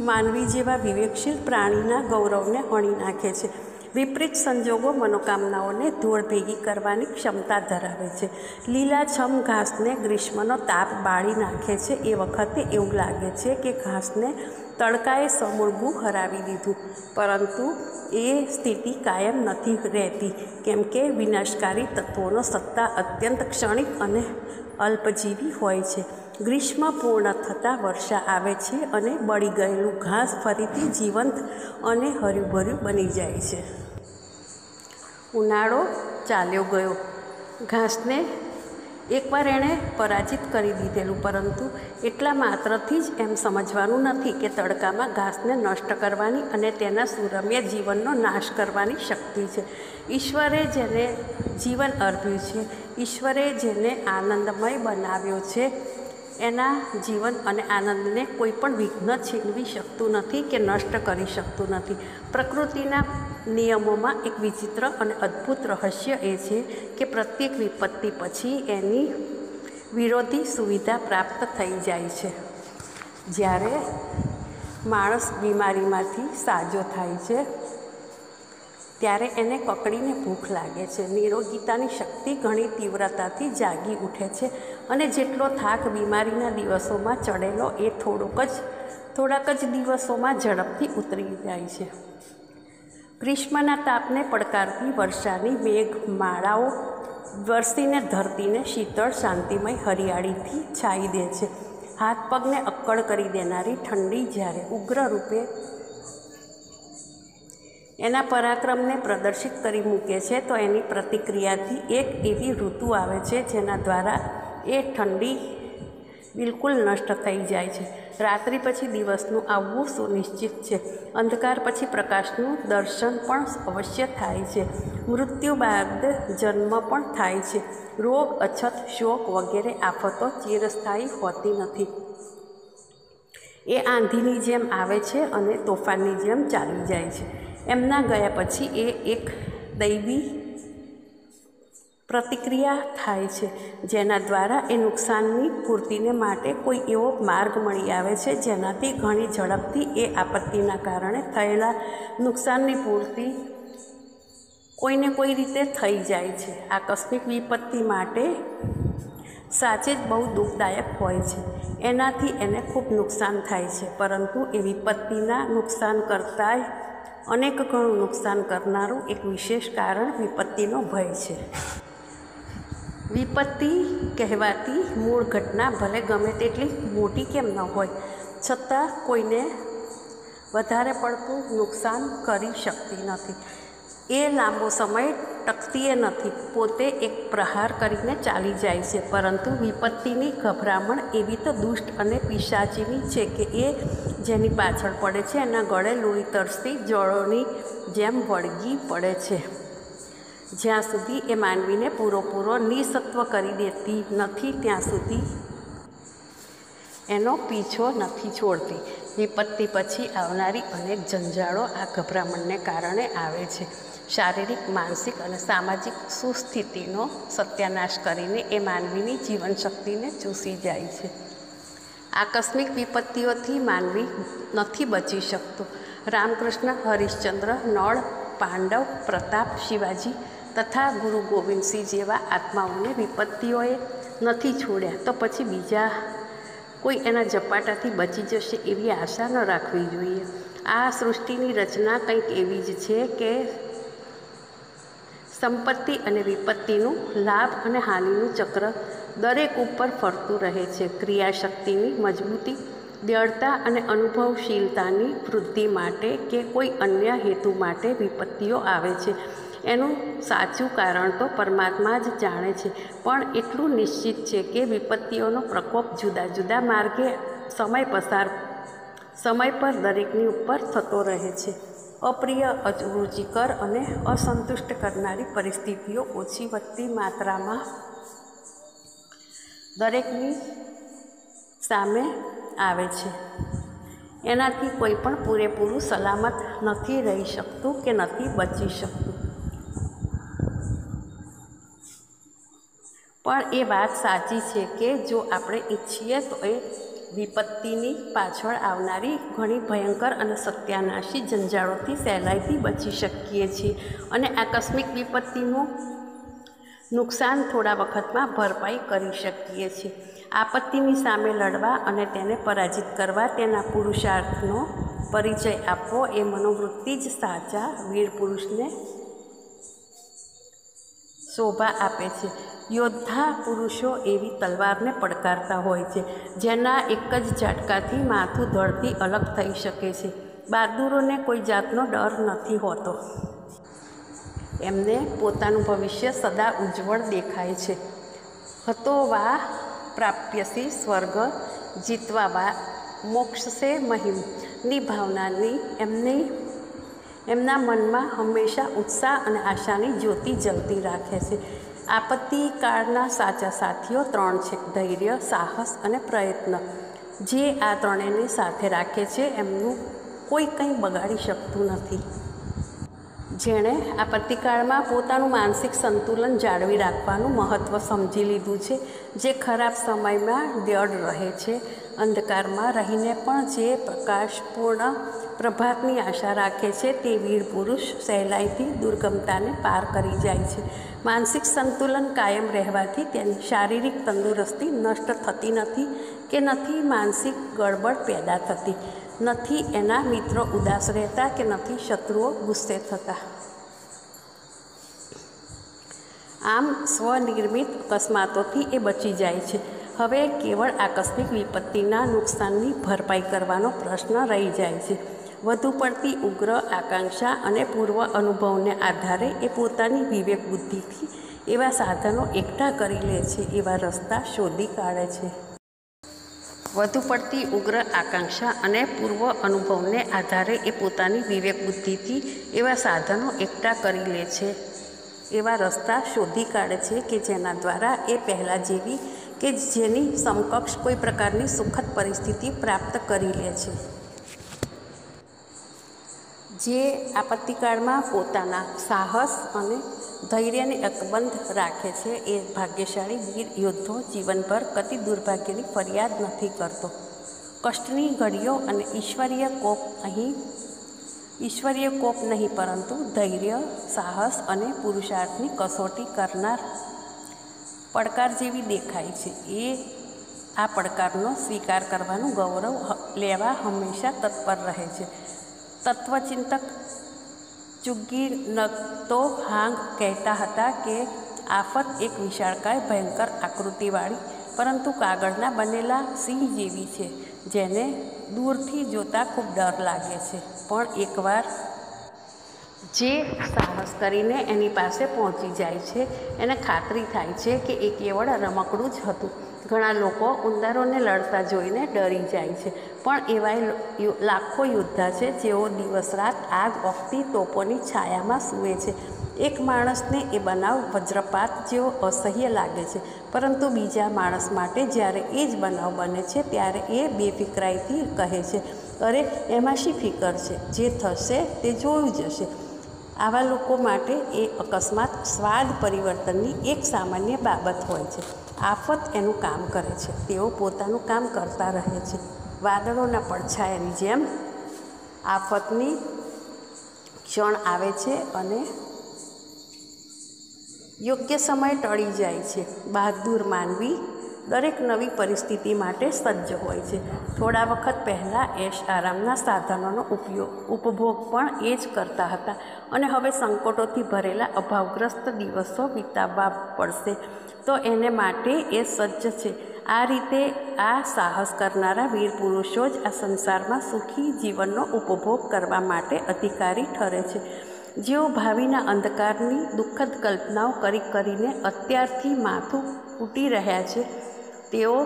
માનવી જેવા વિવેકશીલ પ્રાણીના ગૌરવને હણી નાખે છે. વિપરીત સંજોગો મનોકામનાઓને ધૂળ ભેગી કરવાની ક્ષમતા ધરાવે છે. લીલાછમ ઘાસને ગ્રીષ્મનો તાપ બાળી નાખે છે એ વખતે એવું લાગે છે કે ઘાસને તડકાએ સમૂળગું હરાવી દીધું, પરંતુ એ સ્થિતિ કાયમ નથી રહેતી, કેમ કે વિનાશકારી તત્વોનો સત્તા અત્યંત ક્ષણિક અને અલ્પજીવી હોય છે. ગ્રીષ્મ પૂર્ણ થતાં વર્ષા આવે છે અને બળી ગયેલું ઘાસ ફરીથી જીવંત અને હર્યુંભર્યું બની જાય છે. ઉનાળો ચાલ્યો ગયો. ઘાસને એકવાર એણે પરાજિત કરી દીધેલું, પરંતુ એટલા માત્રથી જ એમ સમજવાનું નથી કે તડકામાં ઘાસને નષ્ટ કરવાની અને તેના સુરમ્ય જીવનનો નાશ કરવાની શક્તિ છે. ઈશ્વરે જેને જીવન અર્પ્યું છે, ઈશ્વરે જેને આનંદમય બનાવ્યો છે, એના જીવન અને આનંદને કોઈ પણ વિઘ્ન છીનવી શકતું નથી કે નષ્ટ કરી શકતું નથી. પ્રકૃતિના નિયમોમાં એક વિચિત્ર અને અદ્ભુત રહસ્ય એ છે કે પ્રત્યેક વિપત્તિ પછી એની વિરોધી સુવિધા પ્રાપ્ત થઈ જાય છે. જ્યારે માણસ બીમારીમાંથી સાજો થાય છે ત્યારે એને કકડીને ભૂખ લાગે છે. નિરોગીતાની શક્તિ ઘણી તીવ્રતાથી જાગી ઉઠે છે અને જેટલો થાક બીમારીના દિવસોમાં ચડેલો એ થોડાક જ દિવસોમાં ઝડપથી ઉતરી જાય છે. ગ્રીષ્મના તાપને પડકારતી વર્ષાની મેઘમાળાઓ વરસીને ધરતીને શીતળ શાંતિમય હરિયાળીથી છાઈ દે છે. હાથ પગને અક્કડ કરી દેનારી ઠંડી જ્યારે ઉગ્ર રૂપે એના પરાક્રમને પ્રદર્શિત કરી મૂકે છે, તો એની પ્રતિક્રિયાથી એક એવી ઋતુ આવે છે જેના દ્વારા એ ઠંડી બિલકુલ નષ્ટ થઈ જાય છે. રાત્રિ પછી દિવસનું આવવું સુનિશ્ચિત છે. અંધકાર પછી પ્રકાશનું દર્શન પણ અવશ્ય થાય છે. મૃત્યુ બાદ જન્મ પણ થાય છે. રોગ, અછત, શોક વગેરે આફતો ચિરસ્થાયી હોતી નથી. એ આંધીની જેમ આવે છે અને તોફાનની જેમ ચાલી જાય છે. એમના ગયા પછી એ એક દૈવી પ્રતિક્રિયા થાય છે, જેના દ્વારા એ નુકસાનની પૂર્તિને માટે કોઈ એવો માર્ગ મળી આવે છે જેનાથી ઘણી ઝડપથી એ આપત્તિના કારણે થયેલા નુકસાનની પૂર્તિ કોઈને કોઈ રીતે થઈ જાય છે. આકસ્મિક વિપત્તિ માટે સાચે જ બહુ દુઃખદાયક હોય છે. એનાથી એને ખૂબ નુકસાન થાય છે, પરંતુ એ વિપત્તિના નુકસાન કરતાંય અનેક ગણું નુકસાન કરનારું એક વિશેષ કારણ વિપત્તિનો ભય છે. વિપત્તિ કહેવાતી મૂળ ઘટના ભલે ગમે તેટલી મોટી કેમ ન હોય, છતાં કોઈને વધારે પડતું નુકસાન કરી શકતી નથી. એ લાંબો સમય ટકતી નથી, પોતે એક પ્રહાર કરીને ચાલી જાય છે. પરંતુ વિપત્તિની ગભરામણ એવી તો દુષ્ટ અને પિશાચીની છે કે એ જેની પાછળ પડે છે એના ગળે લોહી તરસતી જળોની જેમ વળગી પડે છે. જ્યાં સુધી એ માનવીને પૂરો નિસત્વ કરી દેતી નથી, ત્યાં સુધી એનો પીછો નથી છોડતી. વિપત્તિ પછી આવનારી અનેક જંજાળો આ ગભરામણને કારણે આવે છે. શારીરિક, માનસિક અને સામાજિક સુસ્થિતિનો સત્યાનાશ કરીને એ માનવીની જીવનશક્તિને ચૂસી જાય છે. આકસ્મિક વિપત્તિઓથી માનવી નથી બચી શકતો. રામકૃષ્ણ, હરિશ્ચંદ્ર, નળ, પાંડવ, પ્રતાપ, શિવાજી તથા ગુરુ ગોવિંદસિંહ જેવા આત્માઓને વિપત્તિઓએ નથી છોડ્યા, તો પછી બીજા કોઈ એના ઝપાટાથી બચી જશે એવી આશા ન રાખવી જોઈએ. આ સૃષ્ટિની રચના કંઈક એવી જ છે કે સંપત્તિ અને વિપત્તિનું, લાભ અને હાનિનું ચક્ર દરેક ઉપર ફરતું રહે છે. ક્રિયાશક્તિની મજબૂતી, દ્રઢતા અને અનુભવશીલતાની વૃદ્ધિ માટે કે કોઈ અન્ય હેતુ માટે વિપત્તિઓ આવે છે. એનું સાચું કારણ તો પરમાત્મા જ જાણે છે, પણ એટલું નિશ્ચિત છે કે વિપત્તિઓનો પ્રકોપ જુદા જુદા માર્ગે સમય પર દરેકની ઉપર થતો રહે છે. અપ્રિય, અરુચિકર અને અસંતુષ્ટ કરનારી પરિસ્થિતિઓ ઓછી વધતી માત્રામાં દરેકની સામે આવે છે. એનાથી કોઈ પણ પૂરેપૂરું સલામત નથી રહી શકતું કે નથી બચી શકતું. પણ એ વાત સાચી છે કે જો આપણે ઈચ્છીએ તો એ વિપત્તિની પાછળ આવનારી ઘણી ભયંકર અને સત્યાનાશી જંજાળોથી સહેલાઈથી બચી શકીએ છીએ અને આકસ્મિક વિપત્તિનું નુકસાન થોડા વખતમાં ભરપાઈ કરી શકીએ છીએ. આપત્તિની સામે લડવા અને તેને પરાજિત કરવા તેના પુરુષાર્થનો પરિચય આપવો એ મનોવૃત્તિ જ સાચા વીર પુરુષને શોભા આપે છે. યોદ્ધા પુરુષો એવી તલવારને પડકારતા હોય છે જેના એક જ ઝાટકાથી માથું ધડથી અલગ થઈ શકે છે. બહાદુરોને કોઈ જાતનો ડર નથી હોતો. એમને પોતાનું ભવિષ્ય સદા ઉજ્જવળ દેખાય છે. હતો વા પ્રાપ્યસી સ્વર્ગ જીતવા વા મોક્ષસે મહિમની ભાવનાની એમના મનમાં હંમેશા ઉત્સાહ અને આશાની જ્યોતિ જલતી રાખે છે. આપત્તિ કાળના સાચા સાથીઓ 3 છે: ધૈર્ય, સાહસ અને પ્રયત્ન. જે આ ત્રણેયને સાથે રાખે છે એમનું કોઈ કંઈ બગાડી શકતું નથી. જેણે આપત્તિકાળમાં પોતાનું માનસિક સંતુલન જાળવી રાખવાનું મહત્ત્વ સમજી લીધું છે, જે ખરાબ સમયમાં દ્રઢ રહે છે, અંધકારમાં રહીને પણ જે પ્રકાશપૂર્ણ પ્રભાતની આશા રાખે છે, તે વીર પુરુષ સહેલાઈથી દુર્ગમતાને પાર કરી જાય છે. માનસિક સંતુલન કાયમ રહેવાથી તેની શારીરિક તંદુરસ્તી નષ્ટ થતી નથી કે નથી માનસિક ગડબડ પેદા થતી, નથી એના મિત્રો ઉદાસ રહેતા કે નથી શત્રુઓ ગુસ્સે થતા. આમ સ્વનિર્મિત અકસ્માતોથી એ બચી જાય છે. હવે કેવળ આકસ્મિક વિપત્તિના નુકસાનની ભરપાઈ કરવાનો પ્રશ્ન રહી જાય છે. વધુ પડતી ઉગ્ર આકાંક્ષા અને પૂર્વ અનુભવને આધારે એ પોતાની વિવેક બુદ્ધિથી એવા સાધનો એકઠા કરી લે છે, એવા રસ્તા શોધી કાઢે છે. વધુ પડતી ઉગ્ર આકાંક્ષા અને પૂર્વ અનુભવને આધારે એ પોતાની વિવેક બુદ્ધિથી એવા સાધનો એકઠા કરી લે છે, એવા રસ્તા શોધી કાઢે છે કે જેના દ્વારા એ પહેલાં જેવી કે જેની સમકક્ષ કોઈ પ્રકારની સુખદ પરિસ્થિતિ પ્રાપ્ત કરી લે છે. જે આપત્તિકાળમાં પોતાના સાહસ અને ધૈર્યને અકબંધ રાખે છે એ ભાગ્યશાળી વીર યોદ્ધો જીવનભર કદી દુર્ભાગ્યની ફરિયાદ નથી કરતો. કષ્ટની ઘડીઓ અને ઈશ્વરીય કોપ નહીં પરંતુ ધૈર્ય, સાહસ અને પુરુષાર્થની કસોટી કરનાર પડકાર જેવી દેખાય છે. એ આ પડકારનો સ્વીકાર કરવાનું ગૌરવ લેવા હંમેશા તત્પર રહે છે. તત્વચિંતક ચુંગીનતો હાંગ કહેતા હતા કે આફત એક વિશાળકાય ભયંકર આકૃતિવાળી પરંતુ કાગળના બનેલા સિંહ જેવી છે, જેને દૂરથી જોતાં ખૂબ ડર લાગે છે, પણ એકવાર જે સાહસ કરીને એની પાસે પહોંચી જાય છે એને ખાતરી થાય છે કે એ કેવળ રમકડું જ હતું. ઘણા લોકો ઉંદરોને લડતા જોઈને ડરી જાય છે, પણ એવા લાખો યોદ્ધા છે જેઓ દિવસ રાત આગ ઓકતી તોપોની છાયામાં સૂવે છે. એક માણસને એ બનાવ વજ્રપાત જેવો અસહ્ય લાગે છે, પરંતુ બીજા માણસ માટે જ્યારે એ જ બનાવ બને છે ત્યારે એ બેફિકરાઈથી કહે છે, અરે એમાં શી ફિકર છે, જે થશે તે જોયું જશે. આવા લોકો માટે એ અકસ્માત સ્વાદ પરિવર્તનની એક સામાન્ય બાબત હોય છે. આફત એનું કામ કરે છે, તેઓ પોતાનું કામ કરતા રહે છે. વાદળોના પડછાયાની જેમ આફતની ક્ષણ આવે છે અને યોગ્ય સમય ટળી જાય છે. બહાદુર માનવી દરેક નવી પરિસ્થિતિ માટે સજ્જ હોય છે. થોડા વખત પહેલાં એશ આરામના સાધનોનો ઉપભોગ પણ એ જ કરતા હતા અને હવે સંકટોથી ભરેલા અભાવગ્રસ્ત દિવસો વિતાવવા પડશે તો એને માટે એ સજ્જ છે. આ રીતે આ સાહસ કરનારા વીર પુરુષો જ આ સંસારમાં સુખી જીવનનો ઉપભોગ કરવા માટે અધિકારી ઠરે છે. જેઓ ભાવિના અંધકારની દુઃખદ કલ્પનાઓ કરીને અત્યારથી માથું કૂટી રહ્યા છે, તેઓ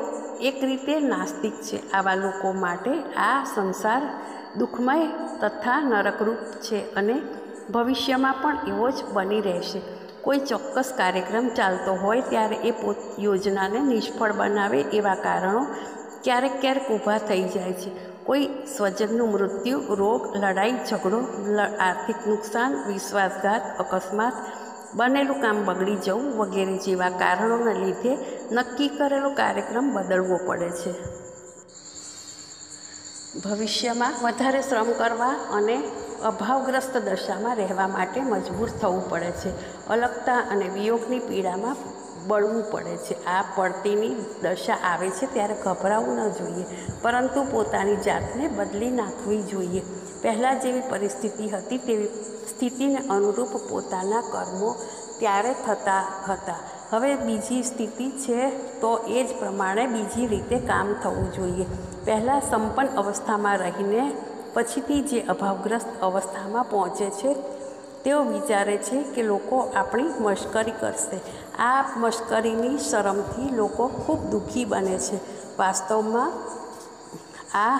એક રીતે નાસ્તિક છે. આવા લોકો માટે આ સંસાર દુઃખમય તથા નરકરૂપ છે અને ભવિષ્યમાં પણ એવો જ બની રહેશે. કોઈ ચોક્કસ કાર્યક્રમ ચાલતો હોય ત્યારે એ યોજનાને નિષ્ફળ બનાવે એવા કારણો ક્યારેક ઊભા થઈ જાય છે. કોઈ સ્વજનનું મૃત્યુ, રોગ, લડાઈ ઝઘડો, આર્થિક નુકસાન, વિશ્વાસઘાત, અકસ્માત, બનેલું કામ બગડી જવું વગેરે જેવા કારણોના લીધે નક્કી કરેલો કાર્યક્રમ બદલવો પડે છે. ભવિષ્યમાં વધારે શ્રમ કરવા અને અભાવગ્રસ્ત દશામાં રહેવા માટે મજબૂર થવું પડે છે. અલગતા અને વિયોગની પીડામાં બળવું પડે છે. આ પડતીની દશા આવે છે ત્યારે ગભરાવું ન જોઈએ, પરંતુ પોતાની જાતને બદલી નાખવી જોઈએ. પહેલાં જેવી પરિસ્થિતિ હતી તેવી સ્થિતિને અનુરૂપ પોતાના કર્મો ત્યારે થતા હતા. હવે બીજી સ્થિતિ છે તો એ જ પ્રમાણે બીજી રીતે કામ થવું જોઈએ. પહેલાં સંપન્ન અવસ્થામાં રહીને પછીથી જે અભાવગ્રસ્ત અવસ્થામાં પહોંચે છે તેઓ વિચારે છે કે લોકો આપણી મશ્કરી કરશે. આ મશ્કરીની શરમથી લોકો ખૂબ દુઃખી બને છે. વાસ્તવમાં આ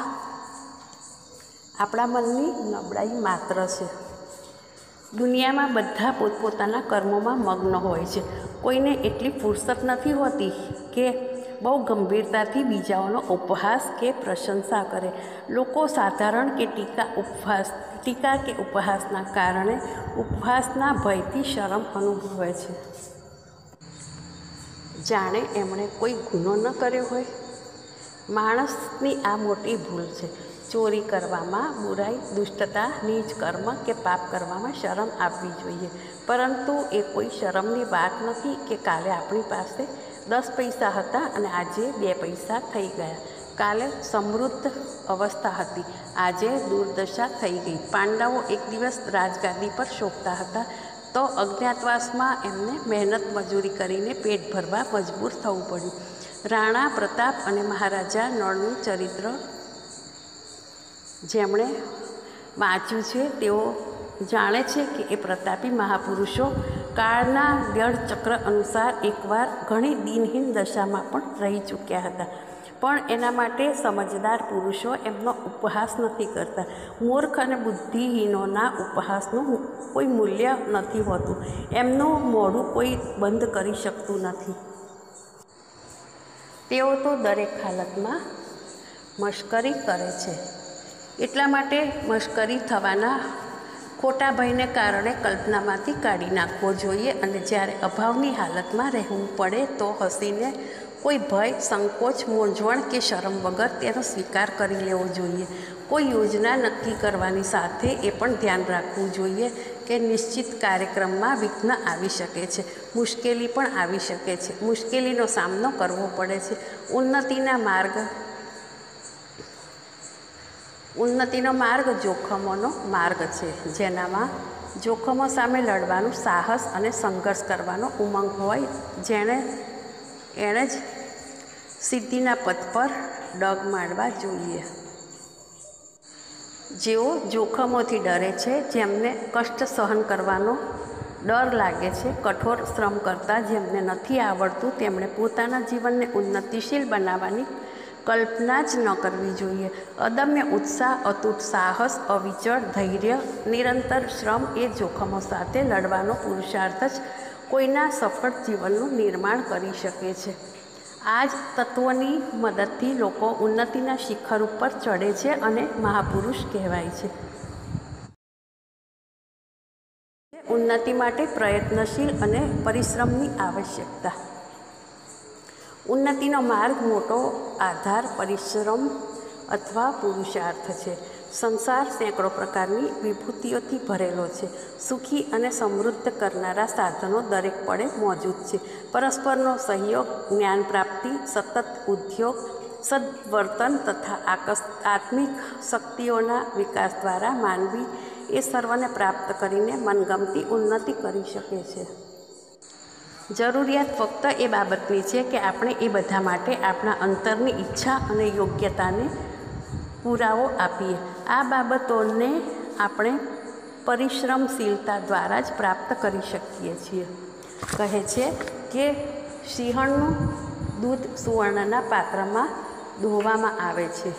આપણા મનની નબળાઈ માત્ર છે. દુનિયામાં બધા પોતપોતાના કર્મોમાં મગ્ન હોય છે. કોઈને એટલી ફુરસત નથી હોતી કે બહુ ગંભીરતાથી બીજાઓનો ઉપહાસ કે પ્રશંસા કરે. લોકો સાધારણ કે ટીકા કે ઉપહાસના કારણે ઉપહાસના ભયથી શરમ અનુભવે છે. જાણે એમણે કોઈ ગુનો ન કર્યો હોય. માણસની આ મોટી ભૂલ છે. ચોરી કરવામાં, બુરાઈ, દુષ્ટતા, નીચ કર્મ કે પાપ કરવામાં શરમ આવવી જોઈએ. પરંતુ એ કોઈ શરમની વાત નથી કે કાલે આપણી પાસે 10 પૈસા હતા અને આજે 2 પૈસા થઈ ગયા. કાલે સમૃદ્ધ અવસ્થા હતી, આજે દુર્દશા થઈ ગઈ. પાંડવો એક દિવસ રાજગાદી પર શોભતા હતા તો અજ્ઞાતવાસમાં એમને મહેનત મજૂરી કરીને પેટ ભરવા મજબૂર થવું પડ્યું. રાણા પ્રતાપ અને મહારાજા નળનું ચરિત્ર જેમણે વાંચ્યું છે તેઓ જાણે છે કે એ પ્રતાપી મહાપુરુષો કાળના વ્યળ ચક્ર અનુસાર એકવાર ઘણી દિનહીન દશામાં પણ રહી ચૂક્યા હતા. પણ એના માટે સમજદાર પુરુષો એમનો ઉપહાસ નથી કરતા. મૂર્ખ અને બુદ્ધિહીનોના ઉપહાસનું કોઈ મૂલ્ય નથી હોતું. એમનું મોઢું કોઈ બંધ કરી શકતું નથી. તેઓ તો દરેક હાલતમાં મશ્કરી કરે છે. એટલા માટે મશ્કરી થવાના ખોટા ભયને કારણે કલ્પનામાંથી કાઢી નાખવો જોઈએ અને જ્યારે અભાવની હાલતમાં રહેવું પડે તો હસીને કોઈ ભય, સંકોચ, મૂંઝવણ કે શરમ વગર તેનો સ્વીકાર કરી લેવો જોઈએ. કોઈ યોજના નક્કી કરવાની સાથે એ પણ ધ્યાન રાખવું જોઈએ કે નિશ્ચિત કાર્યક્રમમાં વિઘ્ન આવી શકે છે, મુશ્કેલી પણ આવી શકે છે. મુશ્કેલીનો સામનો કરવો પડે છે. ઉન્નતિનો માર્ગ જોખમોનો માર્ગ છે, જેનામાં જોખમો સામે લડવાનું સાહસ અને સંઘર્ષ કરવાનો ઉમંગ હોય. એણે જ સિદ્ધિના પથ પર ડગ માંડવા જોઈએ. જેઓ જોખમોથી ડરે છે, જેમને કષ્ટ સહન કરવાનો ડર લાગે છે, કઠોર શ્રમ કરતાં જેમને નથી આવડતું, તેમણે પોતાના જીવનને ઉન્નતિશીલ બનાવવાની કલ્પના જ ન કરવી જોઈએ. અદમ્ય ઉત્સાહ, અતૂટ સાહસ, અવિચળ ધૈર્ય, નિરંતર શ્રમ એ જોખમો સાથે લડવાનો પુરુષાર્થ જ કોઈના સફળ જીવનનું નિર્માણ કરી શકે છે. આ જ તત્વોની મદદથી લોકો ઉન્નતિના શિખર ઉપર ચડે છે અને મહાપુરુષ કહેવાય છે. ઉન્નતિ માટે પ્રયત્નશીલ અને પરિશ્રમની આવશ્યકતા. ઉન્નતિનો માર્ગ મોટો આધાર પરિશ્રમ અથવા પુરુષાર્થ છે. સંસાર સેંકડો પ્રકારની વિભૂતિઓથી ભરેલો છે. સુખી અને સમૃદ્ધ કરનારા સાધનો દરેક પળે મોજૂદ છે. પરસ્પરનો સહયોગ, જ્ઞાન પ્રાપ્તિ, સતત ઉદ્યોગ, સદ્વર્તન તથા આત્મિક શક્તિઓના વિકાસ દ્વારા માનવી એ સર્વને પ્રાપ્ત કરીને મનગમતી ઉન્નતિ કરી શકે છે. જરૂરિયાત ફક્ત એ બાબતની છે કે આપણે એ બધા માટે આપણા અંતરની ઈચ્છા અને યોગ્યતાને પુરાવો આપીએ. આ બાબતોને આપણે પરિશ્રમશીલતા દ્વારા જ પ્રાપ્ત કરી શકીએ છીએ. કહે છે કે સિંહણનું દૂધ સુવર્ણના પાત્રમાં દોહવામાં આવે છે.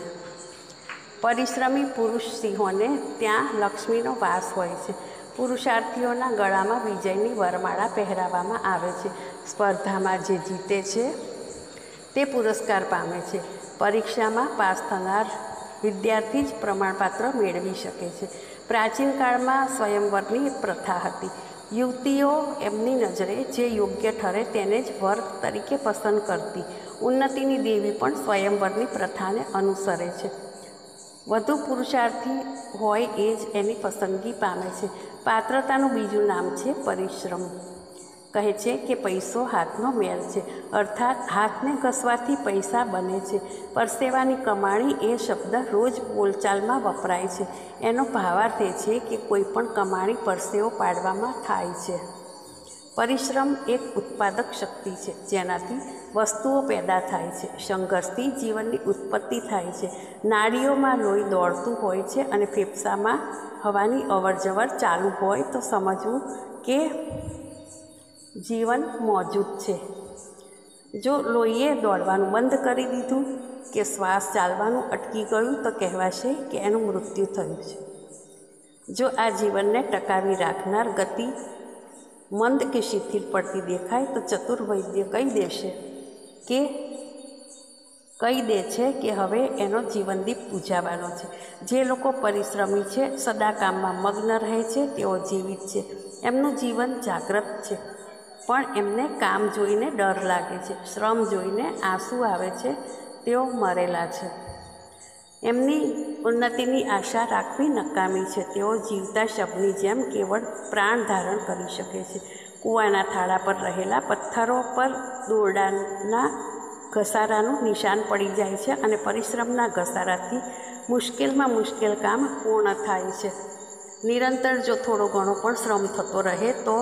પરિશ્રમી પુરુષ સિંહોને ત્યાં લક્ષ્મીનો વાસ હોય છે. પુરુષાર્થીઓના ગળામાં વિજયની વરમાળા પહેરાવવામાં આવે છે. સ્પર્ધામાં જે જીતે છે તે પુરસ્કાર પામે છે. પરીક્ષામાં પાસ થનાર વિદ્યાર્થી જ પ્રમાણપત્ર મેળવી શકે છે. પ્રાચીન કાળમાં સ્વયંવરની પ્રથા હતી. યુવતીઓ એમની નજરે જે યોગ્ય ઠરે તેને જ વર તરીકે પસંદ કરતી. ઉન્નતિની દેવી પણ સ્વયંવરની પ્રથાને અનુસરે છે. વધુ પુરુષાર્થી હોય એ જ એની પસંદગી પામે છે. પાત્રતાનું બીજું નામ છે પરિશ્રમ. કહે છે કે પૈસો હાથનો મેલ છે, અર્થાત હાથને ઘસવાથી પૈસા બને છે. પરસેવાની કમાણી એ શબ્દ રોજ બોલચાલમાં વપરાય છે. એનો ભાવાર્થ એ છે કે કોઈ પણ કમાણી પરસેવો પાડવામાં થાય છે. પરિશ્રમ એક ઉત્પાદક શક્તિ છે, જેનાથી વસ્તુઓ પેદા થાય છે. સંઘર્ષથી જીવનની ઉત્પત્તિ થાય છે. નાડીઓમાં લોહી દોડતું હોય છે અને ફેફસામાં હવાની અવરજવર ચાલુ હોય તો સમજવું કે જીવન મોજૂદ છે. જો લોહીએ દોડવાનું બંધ કરી દીધું કે શ્વાસ ચાલવાનું અટકી ગયું તો કહેવાશે કે એનું મૃત્યુ થયું છે. જો આ જીવનને ટકાવી રાખનાર ગતિ મંદ કે શિથિલ પડતી દેખાય તો ચતુર વૈદ્ય કહી દે છે કે હવે એનો જીવનદીપ બુઝાવાનો છે. જે લોકો પરિશ્રમી છે, સદા કામમાં મગ્ન રહે છે, તેઓ જીવિત છે. એમનું જીવન જાગ્રત છે, પણ એમને કામ જોઈને ડર લાગે છે. શ્રમ જોઈને આંસુ આવે છે, તેઓ મરેલા છે. એમની ઉન્નતિની આશા રાખવી નકામી છે. તેઓ જીવતા શબની જેમ કેવળ પ્રાણ ધારણ કરી શકે છે. કૂવાના થાળા પર રહેલા પથ્થરો પર દોરડાના ઘસારાનું નિશાન પડી જાય છે અને પરિશ્રમના ઘસારાથી મુશ્કેલમાં મુશ્કેલ કામ પૂર્ણ થાય છે. નિરંતર જો થોડો ઘણો પણ શ્રમ થતો રહે તો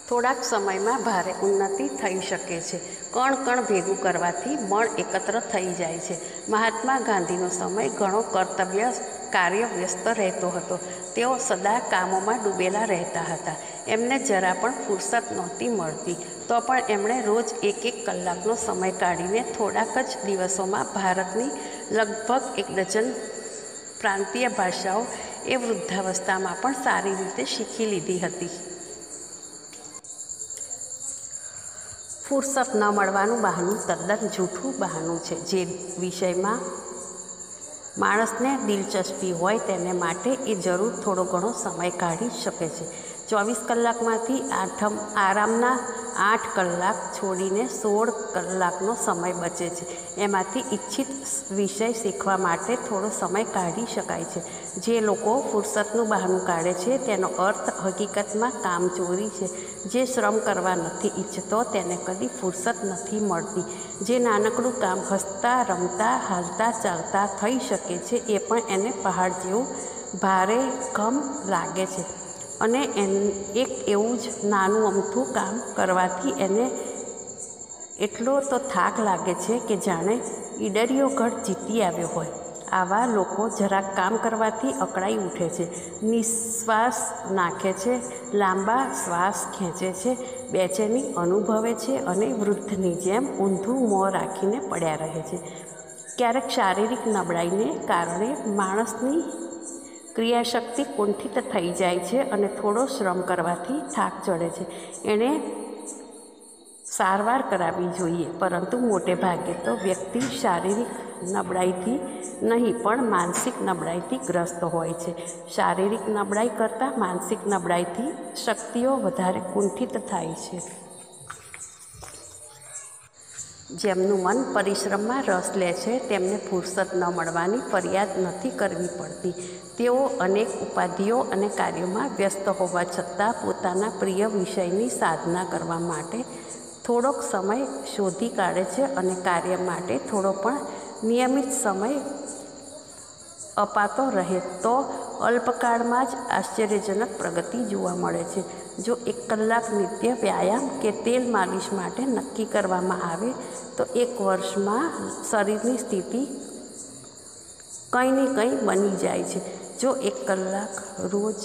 થોડાક સમયમાં ભારે ઉન્નતિ થઈ શકે છે. કણ કણ ભેગું કરવાથી મણ એકત્ર થઈ જાય છે. મહાત્મા ગાંધીનો સમય ઘણો કાર્ય વ્યસ્ત રહેતો હતો. તેઓ સદા કામોમાં ડૂબેલા રહેતા હતા. એમને જરા પણ ફુરસત નહોતી મળતી, તો પણ એમણે રોજ 1-1 કલાકનો સમય કાઢીને થોડાક જ દિવસોમાં ભારતની લગભગ 1 ડઝન પ્રાંતીય ભાષાઓ એ વૃદ્ધાવસ્થામાં પણ સારી રીતે શીખી લીધી હતી. ફુરસત ન મળવાનું બહાનું તદ્દન જૂઠું બહાનું છે. જે વિષયમાં માણસને દિલચસ્પી હોય તેને માટે એ જરૂર થોડો ઘણો સમય કાઢી શકે છે. 24 કલાકમાંથી આરામના 8 કલાક છોડીને 16 કલાકનો સમય બચે છે. એમાંથી ઈચ્છિત વિષય શીખવા માટે થોડો સમય કાઢી શકાય છે. જે લોકો ફુરસતનું બહાનું કાઢે છે તેનો અર્થ હકીકતમાં કામચોરી છે. જે શ્રમ કરવા નથી ઈચ્છતો તેને કદી ફુરસત નથી મળતી. જે નાનકડું કામ હસતા રમતા હાલતા ચાલતા થઈ શકે છે એ પણ એને પહાડ જેવું ભારે ગમ લાગે છે. અને એક એવું જ નાનું અમથું કામ કરવાથી એને એટલો તો થાક લાગે છે કે જાણે ઈડરિયો ગઢ જીતી આવ્યો હોય. આવા લોકો જરાક કામ કરવાથી અકળાઈ ઉઠે છે, નિશ્વાસ નાખે છે, લાંબા શ્વાસ ખેંચે છે, બેચેની અનુભવે છે અને વૃદ્ધની જેમ ઊંધું મોં રાખીને પડ્યા રહે છે. ક્યારેક શારીરિક નબળાઈને કારણે માણસની ક્રિયાશક્તિ કુંઠિત થઈ જાય છે અને થોડો શ્રમ કરવાથી થાક ચડે છે. એણે સારવાર કરાવવી જોઈએ, પરંતુ મોટે ભાગે તો વ્યક્તિ શારીરિક નબળાઈથી નહીં પણ માનસિક નબળાઈથી ગ્રસ્ત હોય છે. શારીરિક નબળાઈ કરતાં માનસિક નબળાઈથી શક્તિઓ વધારે કુંઠિત થાય છે. જેમનું મન પરિશ્રમમાં રસ લે છે તેમને ફુરસત ન મળવાની ફરિયાદ નથી કરવી પડતી. તેઓ અનેક ઉપાધિઓ અને કાર્યોમાં વ્યસ્ત હોવા છતાં પોતાના પ્રિય વિષયની સાધના કરવા માટે થોડોક સમય શોધી કાઢે છે અને કાર્ય માટે થોડો પણ નિયમિત સમય અપાતો રહે તો અલ્પકાળમાં જ આશ્ચર્યજનક પ્રગતિ જોવા મળે છે. જો 1 કલાક નિત્ય વ્યાયામ કે તેલ માલિશ માટે નક્કી કરવામાં આવે તો 1 વર્ષમાં શરીરની સ્થિતિ કંઈ ને કંઈ બની જાય છે. જો 1 કલાક રોજ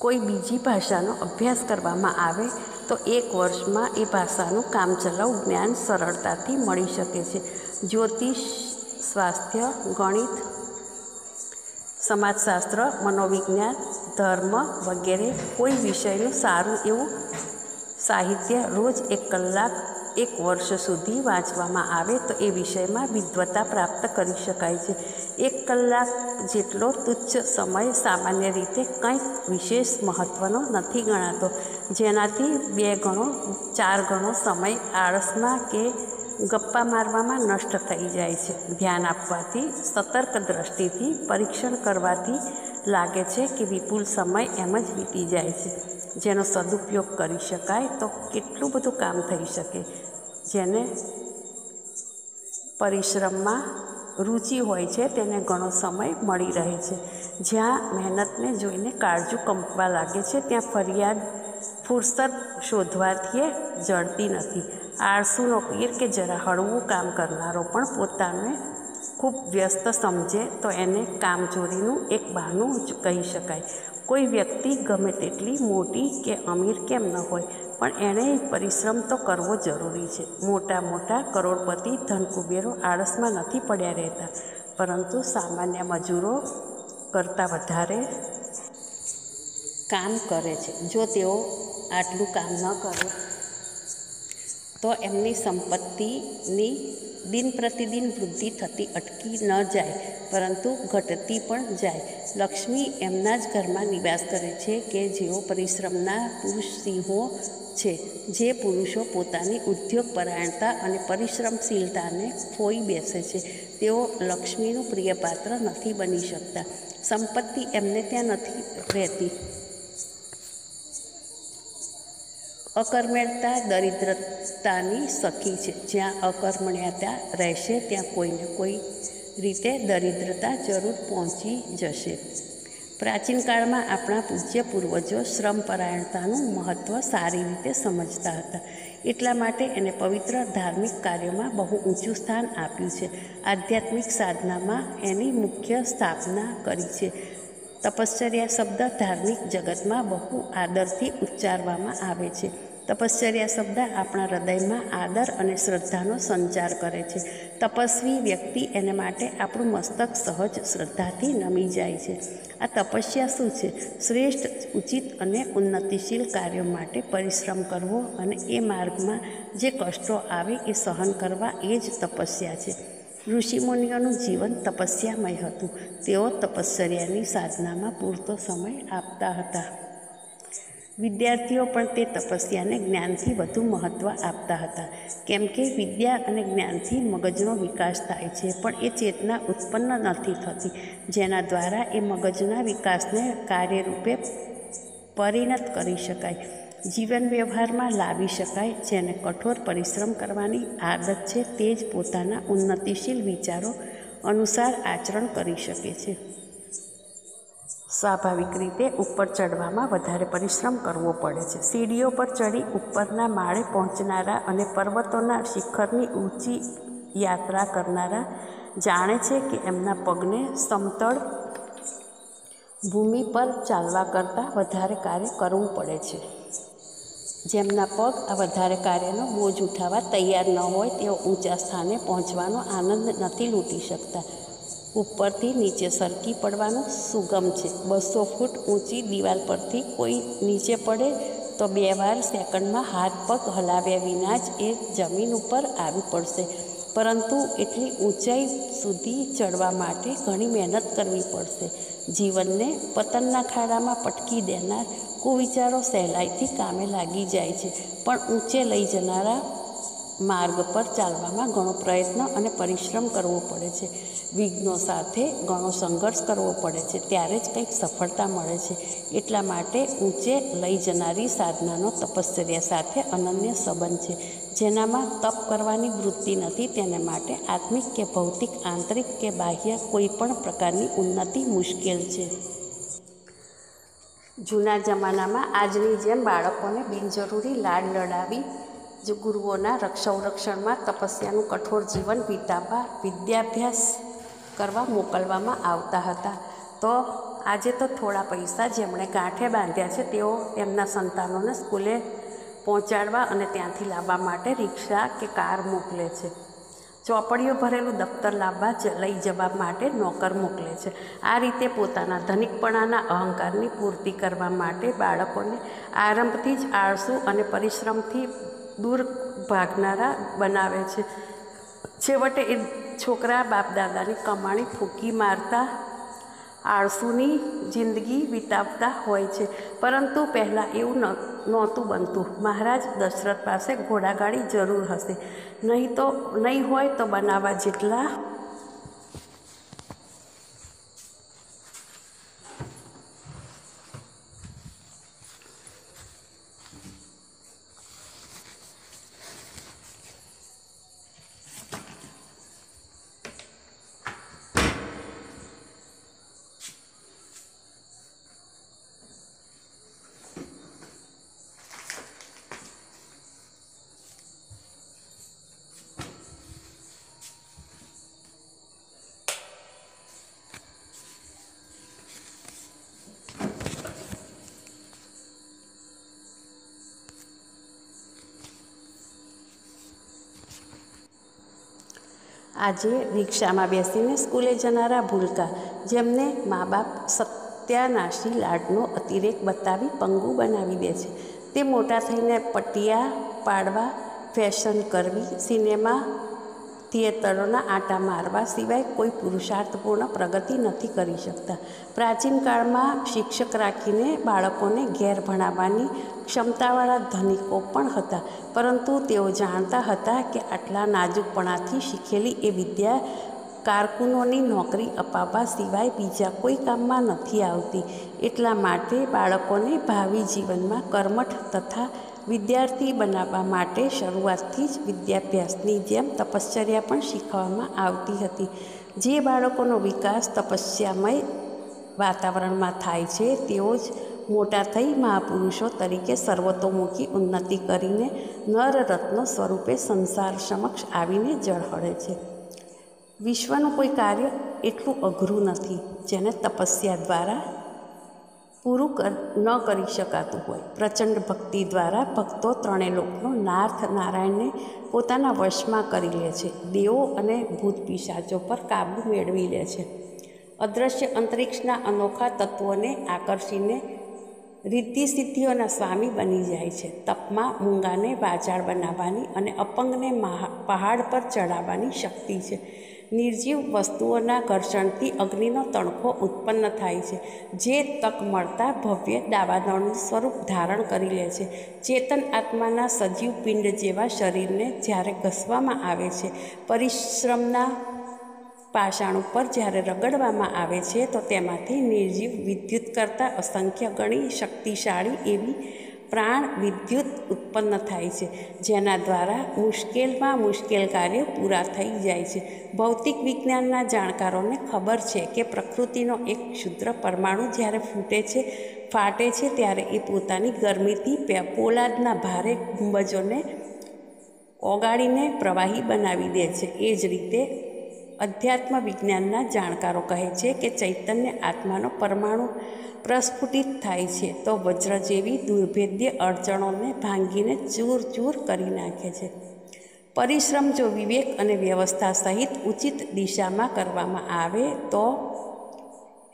કોઈ બીજી ભાષાનો અભ્યાસ કરવામાં આવે તો 1 વર્ષમાં એ ભાષાનું કામચલાઉ જ્ઞાન સરળતાથી મળી શકે છે. જ્યોતિષ, સ્વાસ્થ્ય, ગણિત, સમાજશાસ્ત્ર, મનોવિજ્ઞાન, ધર્મ વગેરે કોઈ વિષયનું સારું એવું સાહિત્ય રોજ 1 કલાક 1 વર્ષ સુધી વાંચવામાં આવે તો એ વિષયમાં વિદ્વતા પ્રાપ્ત કરી શકાય છે. 1 કલાક જેટલો તુચ્છ સમય સામાન્ય રીતે કંઈક વિશેષ મહત્ત્વનો નથી ગણાતો, જેનાથી 2 ગણો 4 ગણો સમય આળસમાં કે ગપ્પા મારવામાં નષ્ટ થઈ જાય છે. ધ્યાન આપવાથી, સતર્ક દ્રષ્ટિથી પરીક્ષણ કરવાથી લાગે છે કે વિપુલ સમય એમ જ વીતી જાય છે. જેનો સદુપયોગ કરી શકાય તો કેટલું બધું કામ થઈ શકે. જેને પરિશ્રમમાં રુચિ હોય છે તેને ઘણો સમય મળી રહે છે. જ્યાં મહેનતને જોઈને કાળજું કંપવા લાગે છે ત્યાં ફરિયાદ ફુરસદ શોધવાથી જડતી નથી. આળસુનો પીર કે જરા હળવું કામ કરનારો પણ પોતાને ખૂબ વ્યસ્ત સમજે તો એને કામચોરીનું એક બહાનું જ કહી શકાય. કોઈ વ્યક્તિ ગમે તેટલી મોટી કે અમીર કેમ ન હોય, પણ એણે પરિશ્રમ તો કરવો જરૂરી છે. મોટા મોટા કરોડપતિ ધનકુબેરો આળસમાં નથી પડ્યા રહેતા, પરંતુ સામાન્ય મજૂરો કરતાં વધારે કામ કરે છે. જો તેઓ આટલું કામ ન કરે તો એમની સંપત્તિની દિન પ્રતિદિન વૃદ્ધિ થતી અટકી ન જાય, પરંતુ ઘટતી પણ જાય. લક્ષ્મી એમના જ ઘરમાં નિવાસ કરે છે કે જેઓ પરિશ્રમના પુરુષ સિંહો છે. જે પુરુષો પોતાની ઉદ્યોગપરાયણતા અને પરિશ્રમશીલતાને ખોઈ બેસે છે તેઓ લક્ષ્મીનું પ્રિય પાત્ર નથી બની શકતા. સંપત્તિ એમને ત્યાં નથી રહેતી. અકર્મણ્યતા દરિદ્રતાની સખી છે. જ્યાં અકર્મણ્યતા રહેશે ત્યાં કોઈને કોઈ રીતે દરિદ્રતા જરૂર પહોંચી જશે. પ્રાચીન કાળમાં આપણા પૂજ્ય પૂર્વજો શ્રમપરાયણતાનું મહત્ત્વ સારી રીતે સમજતા હતા. એટલા માટે એને પવિત્ર ધાર્મિક કાર્યોમાં બહુ ઊંચું સ્થાન આપ્યું છે. આધ્યાત્મિક સાધનામાં એની મુખ્ય સ્થાપના કરી છે. તપશ્ચર્યા શબ્દ ધાર્મિક જગતમાં બહુ આદરથી ઉચ્ચારવામાં આવે છે. તપશ્ચર્યા શબ્દ આપણા હૃદયમાં આદર અને શ્રદ્ધાનો સંચાર કરે છે. તપસ્વી વ્યક્તિ એને માટે આપણું મસ્તક સહજ શ્રદ્ધાથી નમી જાય છે. આ તપસ્યા શું છે? શ્રેષ્ઠ, ઉચિત અને ઉન્નતિશીલ કાર્યો માટે પરિશ્રમ કરવો અને એ માર્ગમાં જે કષ્ટો આવે એ સહન કરવા, એ જ તપસ્યા છે. ઋષિમુનિઓનું જીવન તપસ્યામય હતું. તેઓ તપશ્ચર્યાની સાધનામાં પૂરતો સમય આપતા હતા. વિદ્યાર્થીઓ પણ તે તપસ્યાને જ્ઞાનથી વધુ મહત્ત્વ આપતા હતા, કેમ કે વિદ્યા અને જ્ઞાનથી મગજનો વિકાસ થાય છે, પણ એ ચેતના ઉત્પન્ન નથી થતી જેના દ્વારા એ મગજના વિકાસને કાર્યરૂપે પરિણત કરી શકાય, જીવન વ્યવહારમાં લાવી શકાય. જેને કઠોર પરિશ્રમ કરવાની આદત છે તે જ પોતાના ઉન્નતિશીલ વિચારો અનુસાર આચરણ કરી શકે છે. સ્વાભાવિક રીતે ઉપર ચડવામાં વધારે પરિશ્રમ કરવો પડે છે. સીડીઓ પર ચડી ઉપરના માળે પહોંચનારા અને પર્વતોના શિખરની ઊંચી યાત્રા કરનારા જાણે છે કે એમના પગને સમતળ ભૂમિ પર ચાલવા કરતાં વધારે કાર્ય કરવું પડે છે. જેમના પગ આ વધારે કાર્યનો બોજ ઉઠાવવા તૈયાર ન હોય તેઓ ઊંચા સ્થાને પહોંચવાનો આનંદ નથી લૂંટી શકતા. ઉપરથી નીચે સરકી પડવાનું સુગમ છે. 200 ફૂટ ઊંચી દિવાલ પરથી કોઈ નીચે પડે તો 2 વાર સેકન્ડમાં હાથ પગ હલાવ્યા વિના જ એ જમીન ઉપર આવી પડશે, પરંતુ એટલી ઊંચાઈ સુધી ચડવા માટે ઘણી મહેનત કરવી પડશે. જીવનને પતનના ખાડામાં પટકી દેનાર કુવિચારો સહેલાઈથી કામે લાગી જાય છે, પણ ઊંચે લઈ જનારા માર્ગ પર ચાલવામાં ઘણો પ્રયત્ન અને પરિશ્રમ કરવો પડે છે. વિઘ્નો સાથે ઘણો સંઘર્ષ કરવો પડે છે, ત્યારે જ કંઈક સફળતા મળે છે. એટલા માટે ઊંચે લઈ જનારી સાધનાનો તપશ્ચર્યા સાથે અનન્ય સંબંધ છે. જેનામાં તપ કરવાની વૃત્તિ નથી તેને માટે આત્મિક કે ભૌતિક, આંતરિક કે બાહ્ય કોઈ પણ પ્રકારની ઉન્નતિ મુશ્કેલ છે. જૂના જમાનામાં આજની જેમ બાળકોને બિનજરૂરી લાડ લડાવી જ ગુરુઓના સંરક્ષણમાં તપસ્યાનું કઠોર જીવન વિતાવવા વિદ્યાભ્યાસ કરવા મોકલવામાં આવતા હતા. તો આજે તો થોડા પૈસા જેમણે ગાંઠે બાંધ્યા છે તેઓ એમના સંતાનોને સ્કૂલે પહોંચાડવા અને ત્યાંથી લાવવા માટે રિક્ષા કે કાર મોકલે છે. ચોપડીઓ ભરેલું દફતર લાવવા લઈ જવા માટે નોકર મોકલે છે. આ રીતે પોતાના ધનિકપણાના અહંકારની પૂર્તિ કરવા માટે બાળકોને આરંભથી જ આળસુ અને પરિશ્રમથી દૂર ભાગનારા બનાવે છે. છેવટે એ છોકરા બાપ દાદાની કમાણી ફૂંકી મારતા આળસુની જિંદગી વિતાવતા હોય છે. પરંતુ પહેલાં એવું નહોતું બનતું. મહારાજ દશરથ પાસે ઘોડાગાડી જરૂર હશે, નહીં હોય તો બનાવવા જેટલા આજે રિક્ષામાં બેસીને સ્કૂલે જનારા ભૂલકા, જેમને મા બાપ સત્યાનાશી લાડનો અતિરેક બતાવી પંગુ બનાવી દે છે, તે મોટા થઈને પટિયા પાડવા, ફેશન કરવી, સિનેમા થિયેટરોના આંટા મારવા સિવાય કોઈ પુરુષાર્થપૂર્ણ પ્રગતિ નથી કરી શકતા. પ્રાચીન કાળમાં શિક્ષક રાખીને બાળકોને ઘેર ભણાવવાની ક્ષમતાવાળા ધનિકો પણ હતા, પરંતુ તેઓ જાણતા હતા કે આટલા નાજુકપણાથી શીખેલી એ વિદ્યા કારકુનોની નોકરી અપાવવા સિવાય બીજા કોઈ કામમાં નથી આવતી. એટલા માટે બાળકોને ભાવિ જીવનમાં કર્મઠ તથા વિદ્યાર્થી બનાવવા માટે શરૂઆતથી જ વિદ્યાભ્યાસની જેમ તપશ્ચર્યા પણ શીખવવામાં આવતી હતી. જે બાળકોનો વિકાસ તપસ્યામય વાતાવરણમાં થાય છે તેઓ જ મોટા થઈ મહાપુરુષો તરીકે સર્વતોમુખી ઉન્નતિ કરીને નરરત્ન સ્વરૂપે સંસાર સમક્ષ આવીને ઝળહળે છે. વિશ્વનું કોઈ કાર્ય એટલું અઘરું નથી જેને તપસ્યા દ્વારા પૂરું ન કરી શકાતું હોય. પ્રચંડ ભક્તિ દ્વારા ભક્તો ત્રણેય લોકનો નાથ નારાયણને પોતાના વશમાં કરી લે છે. દેવો અને ભૂત પિશાચો પર કાબૂ મેળવી લે છે. અદૃશ્ય અંતરિક્ષના અનોખા તત્વોને આકર્ષીને રિદ્ધિ સિદ્ધિઓના સ્વામી બની જાય છે. તપમાં મૂંગાને વાચાળ બનાવવાની અને અપંગને પહાડ પર ચડાવવાની શક્તિ છે. નિર્જીવ વસ્તુઓના ઘર્ષણથી અગ્નિનો તણખો ઉત્પન્ન થાય છે, જે તક મળતા ભવ્ય દાવાનળનું સ્વરૂપ ધારણ કરી લે છે. ચેતન આત્માના સજીવ પિંડ જેવા શરીરને જ્યારે ઘસવામાં આવે છે, પરિશ્રમના પાષાણ ઉપર જ્યારે રગડવામાં આવે છે, તો તેમાંથી નિર્જીવ વિદ્યુત કરતાં અસંખ્ય ગણી શક્તિશાળી એવી પ્રાણ વિદ્યુત ઉત્પન્ન થાય છે, જેના દ્વારા મુશ્કેલમાં મુશ્કેલ કાર્ય પૂરા થઈ જાય છે. ભૌતિક વિજ્ઞાનના જાણકારોને ખબર છે કે પ્રકૃતિનો એક ક્ષુદ્ર પરમાણુ જ્યારે ફાટે છે ત્યારે એ પોતાની ગરમીથી પોલાદના ભારે ગુંબજોને ઓગાળીને પ્રવાહી બનાવી દે છે. એ જ રીતે અધ્યાત્મ વિજ્ઞાનના જાણકારો કહે છે કે ચૈતન્ય આત્માનો પરમાણુ પ્રસ્ફુટિત થાય છે તો વજ્ર જેવી દુર્ભેદ્ય અડચણોને ભાંગીને ચૂર ચૂર કરી નાખે છે. પરિશ્રમ જો વિવેક અને વ્યવસ્થા સહિત ઉચિત દિશામાં કરવામાં આવે તો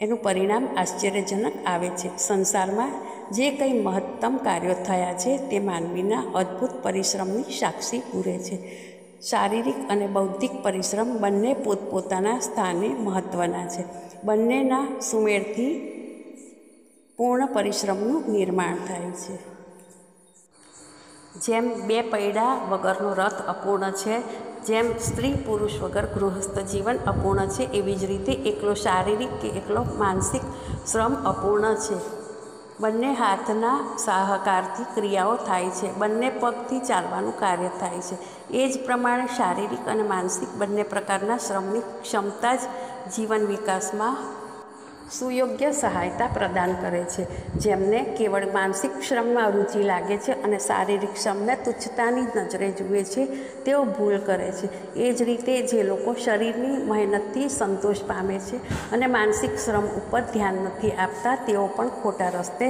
એનું પરિણામ આશ્ચર્યજનક આવે છે. સંસારમાં જે કંઈ મહત્તમ કાર્યો થયા છે તે માનવીના અદ્ભુત પરિશ્રમની સાક્ષી પૂરે છે. શારીરિક અને બૌદ્ધિક પરિશ્રમ બંને પોતપોતાના સ્થાને મહત્ત્વના છે. બંનેના સુમેળથી પૂર્ણ પરિશ્રમનું નિર્માણ થાય છે. જેમ બે પૈડા વગરનો રથ અપૂર્ણ છે, જેમ સ્ત્રી પુરુષ વગર ગૃહસ્થ જીવન અપૂર્ણ છે, એવી જ રીતે એકલો શારીરિક કે એકલો માનસિક શ્રમ અપૂર્ણ છે. બંને હાથના સહકારથી ક્રિયાઓ થાય છે, બંને પગથી ચાલવાનું કાર્ય થાય છે. એ જ પ્રમાણે શારીરિક અને માનસિક બંને પ્રકારના શ્રમની ક્ષમતા જ જીવન વિકાસમાં સુયોગ્ય સહાયતા પ્રદાન કરે છે. જેમને કેવળ માનસિક શ્રમમાં રુચિ લાગે છે અને શારીરિક શ્રમને તુચ્છતાની નજરે જુએ છે, તેઓ ભૂલ કરે છે. એ જ રીતે જે લોકો શરીરની મહેનતથી સંતોષ પામે છે અને માનસિક શ્રમ ઉપર ધ્યાન નથી આપતા, તેઓ પણ ખોટા રસ્તે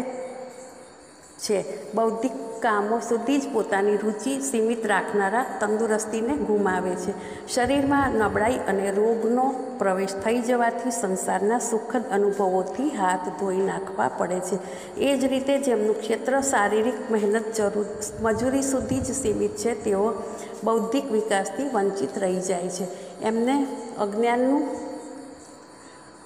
છે. બૌદ્ધિક કામો સુધી જ પોતાની રુચિ સીમિત રાખનારા તંદુરસ્તીને ગુમાવે છે. શરીરમાં નબળાઈ અને રોગનો પ્રવેશ થઈ જવાથી સંસારના સુખદ અનુભવોથી હાથ ધોઈ નાખવા પડે છે. એ જ રીતે જેમનું ક્ષેત્ર શારીરિક મહેનત મજૂરી સુધી જ સીમિત છે, તેઓ બૌદ્ધિક વિકાસથી વંચિત રહી જાય છે. એમને અજ્ઞાનનું,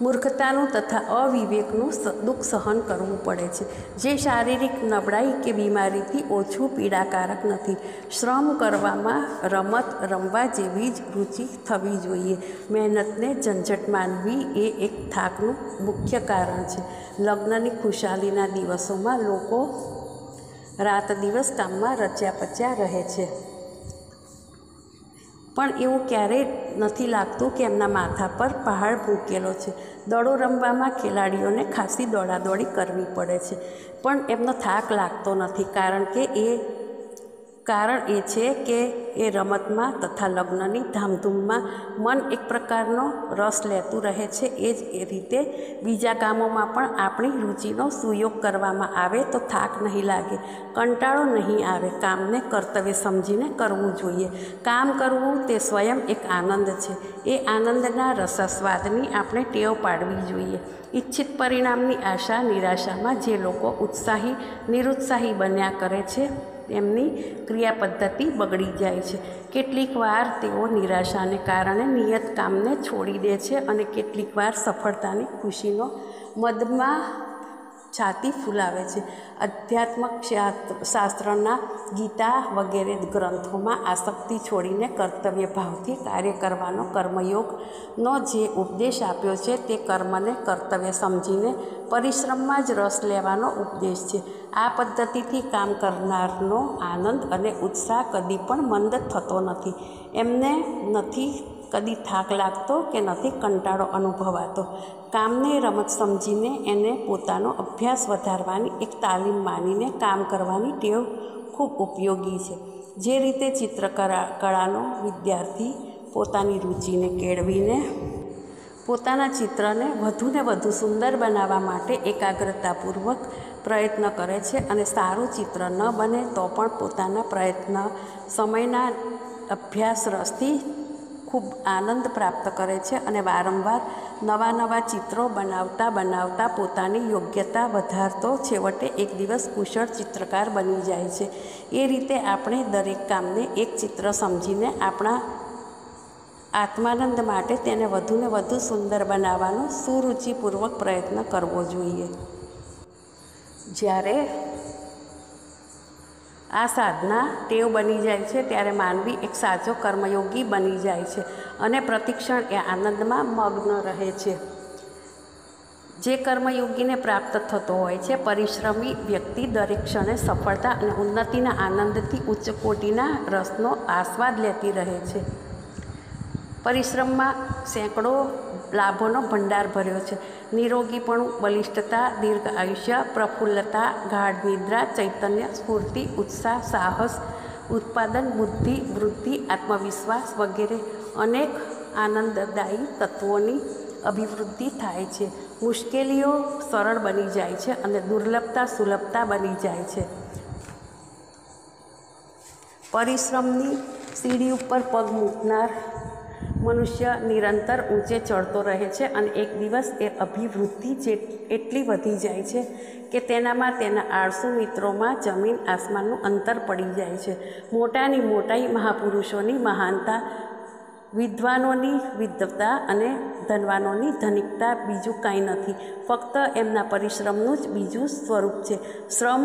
મૂર્ખતાનું તથા અવિવેકનું દુઃખ સહન કરવું પડે છે, જે શારીરિક નબળાઈ કે બીમારીથી ઓછું પીડાકારક નથી. શ્રમ કરવામાં રમત રમવા જેવી જ રુચિ થવી જોઈએ. મહેનતને ઝંઝટ માનવી એ એક થાકનું મુખ્ય કારણ છે. લગ્નની ખુશાલીના દિવસોમાં લોકો રાત દિવસ કામમાં રચ્યા પચ્યા રહે છે, પણ એવું ક્યારેય નથી લાગતું કે એમના માથા પર પહાડ મૂકેલો છે. દડો રમવામાં ખેલાડીઓને ખાસી દોડાદોડી કરવી પડે છે, પણ એમનો થાક લાગતો નથી, કારણ એ છે કે એ રમતમાં તથા લગ્નની ધામધૂમમાં મન એક પ્રકારનો રસ લેતું રહે છે. એ જ રીતે બીજા કામોમાં પણ આપણી રુચિનો સુયોગ કરવામાં આવે તો થાક નહીં લાગે, કંટાળો નહીં આવે. કામને કર્તવ્ય સમજીને કરવું જોઈએ. કામ કરવું તે સ્વયં એક આનંદ છે. એ આનંદના રસાસ્વાદની આપણે ટેવ પાડવી જોઈએ. ઈચ્છિત પરિણામની આશા નિરાશામાં જે લોકો ઉત્સાહી નિરુત્સાહી બન્યા કરે છે, એમની ક્રિયા પદ્ધતિ બગડી જાય છે. કેટલીક વાર તેઓ નિરાશાને કારણે નિયત કામને છોડી દે છે અને કેટલીક વાર સફળતાની ખુશીનો મદમાં છાતી ફૂલાવે છે. અધ્યાત્મક શાસ્ત્રના, ગીતા વગેરે ગ્રંથોમાં આસક્તિ છોડીને કર્તવ્ય ભાવથી કાર્ય કરવાનો કર્મયોગનો જે ઉપદેશ આપ્યો છે, તે કર્મને કર્તવ્ય સમજીને પરિશ્રમમાં જ રસ લેવાનો ઉપદેશ છે. આ પદ્ધતિથી કામ કરનારનો આનંદ અને ઉત્સાહ કદી પણ મંદ થતો નથી. એમને નથી કદી થાક લાગતો કે નથી કંટાળો અનુભવાતો. કામને રમત સમજીને એને પોતાનો અભ્યાસ વધારવાની એક તાલીમ માનીને કામ કરવાની ટેવ ખૂબ ઉપયોગી છે. જે રીતે ચિત્રકળાનો વિદ્યાર્થી પોતાની રુચિને કેળવીને પોતાના ચિત્રને વધુને વધુ સુંદર બનાવવા માટે એકાગ્રતાપૂર્વક પ્રયત્ન કરે છે અને સારું ચિત્ર ન બને તો પણ પોતાના પ્રયત્ન સમયના અભ્યાસ રસથી ખૂબ આનંદ પ્રાપ્ત કરે છે અને વારંવાર નવા ચિત્રો બનાવતા પોતાની યોગ્યતા વધારતો છેવટે એક દિવસ કુશળ ચિત્રકાર બની જાય છે. એ રીતે આપણે દરેક કામને એક ચિત્ર સમજીને આપણા આત્માનંદ માટે તેને વધુને વધુ સુંદર બનાવવાનો સુરુચિપૂર્વક પ્રયત્ન કરવો જોઈએ. જ્યારે આ સાધના ટેવ બની જાય છે, ત્યારે માનવી એક સાચો કર્મયોગી બની જાય છે અને પ્રતિક્ષણ એ આનંદમાં મગ્ન રહે છે, જે કર્મયોગીને પ્રાપ્ત થતો હોય છે. પરિશ્રમી વ્યક્તિ દરેક ક્ષણે સફળતા અને ઉન્નતિના આનંદથી ઉચ્ચ કોટીના રસનો આસ્વાદ લેતી રહે છે. પરિશ્રમમાં સેંકડો લાભોનો ભંડાર ભર્યો છે. નિરોગીપણું, બલિષ્ઠતા, દીર્ઘ આયુષ્ય, પ્રફુલ્લતા, ગાઢ નિદ્રા, ચૈતન્ય, સ્ફૂર્તિ, ઉત્સાહ, સાહસ, ઉત્પાદન, બુદ્ધિ વૃદ્ધિ, આત્મવિશ્વાસ વગેરે અનેક આનંદદાયી તત્વોની અભિવૃદ્ધિ થાય છે. મુશ્કેલીઓ સરળ બની જાય છે અને દુર્લભતા સુલભતા બની જાય છે. પરિશ્રમની સીડી ઉપર પગ મૂકનાર મનુષ્ય નિરંતર ઊંચે ચડતો રહે છે અને એક દિવસ એ અભિવૃદ્ધિ એટલી વધી જાય છે કે તેનામાં તેના આળસુ મિત્રોમાં જમીન આસમાનનું અંતર પડી જાય છે. મોટાની મોટાઈ, મહાપુરુષોની મહાનતા, વિદ્વાનોની વિદ્વતા અને ધનવાનોની ધનિકતા બીજું કાંઈ નથી, ફક્ત એમના પરિશ્રમનું જ બીજું સ્વરૂપ છે. શ્રમ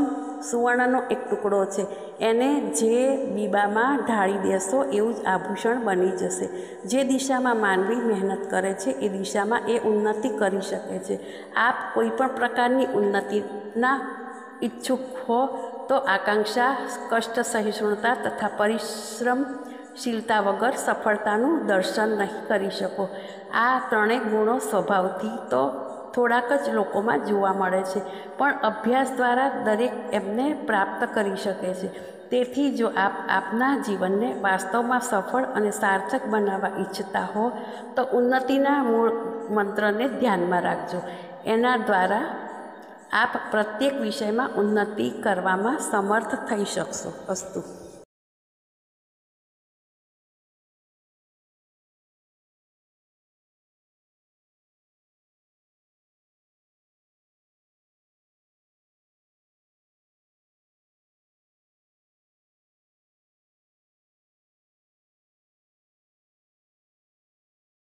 સુવર્ણનો એક ટુકડો છે. એને જે બીબામાં ઢાળી દેશો એવું જ આભૂષણ બની જશે. જે દિશામાં માનવી મહેનત કરે છે એ દિશામાં એ ઉન્નતિ કરી શકે છે. આપ કોઈ પણ પ્રકારની ઉન્નતિના ઈચ્છુક હો તો આકાંક્ષા, કષ્ટ સહિષ્ણુતા તથા પરિશ્રમશીલતા વગર સફળતાનું દર્શન નહીં કરી શકો. આ ત્રણેય ગુણો સ્વભાવથી તો થોડાક જ લોકોમાં જોવા મળે છે, પણ અભ્યાસ દ્વારા દરેક એમને પ્રાપ્ત કરી શકે છે. તેથી જો આપ આપના જીવનને વાસ્તવમાં સફળ અને સાર્થક બનાવવા ઈચ્છતા હો તો ઉન્નતિના મૂળ મંત્રને ધ્યાનમાં રાખજો. એના દ્વારા આપ પ્રત્યેક વિષયમાં ઉન્નતિ કરવામાં સમર્થ થઈ શકશો. અસ્તુ.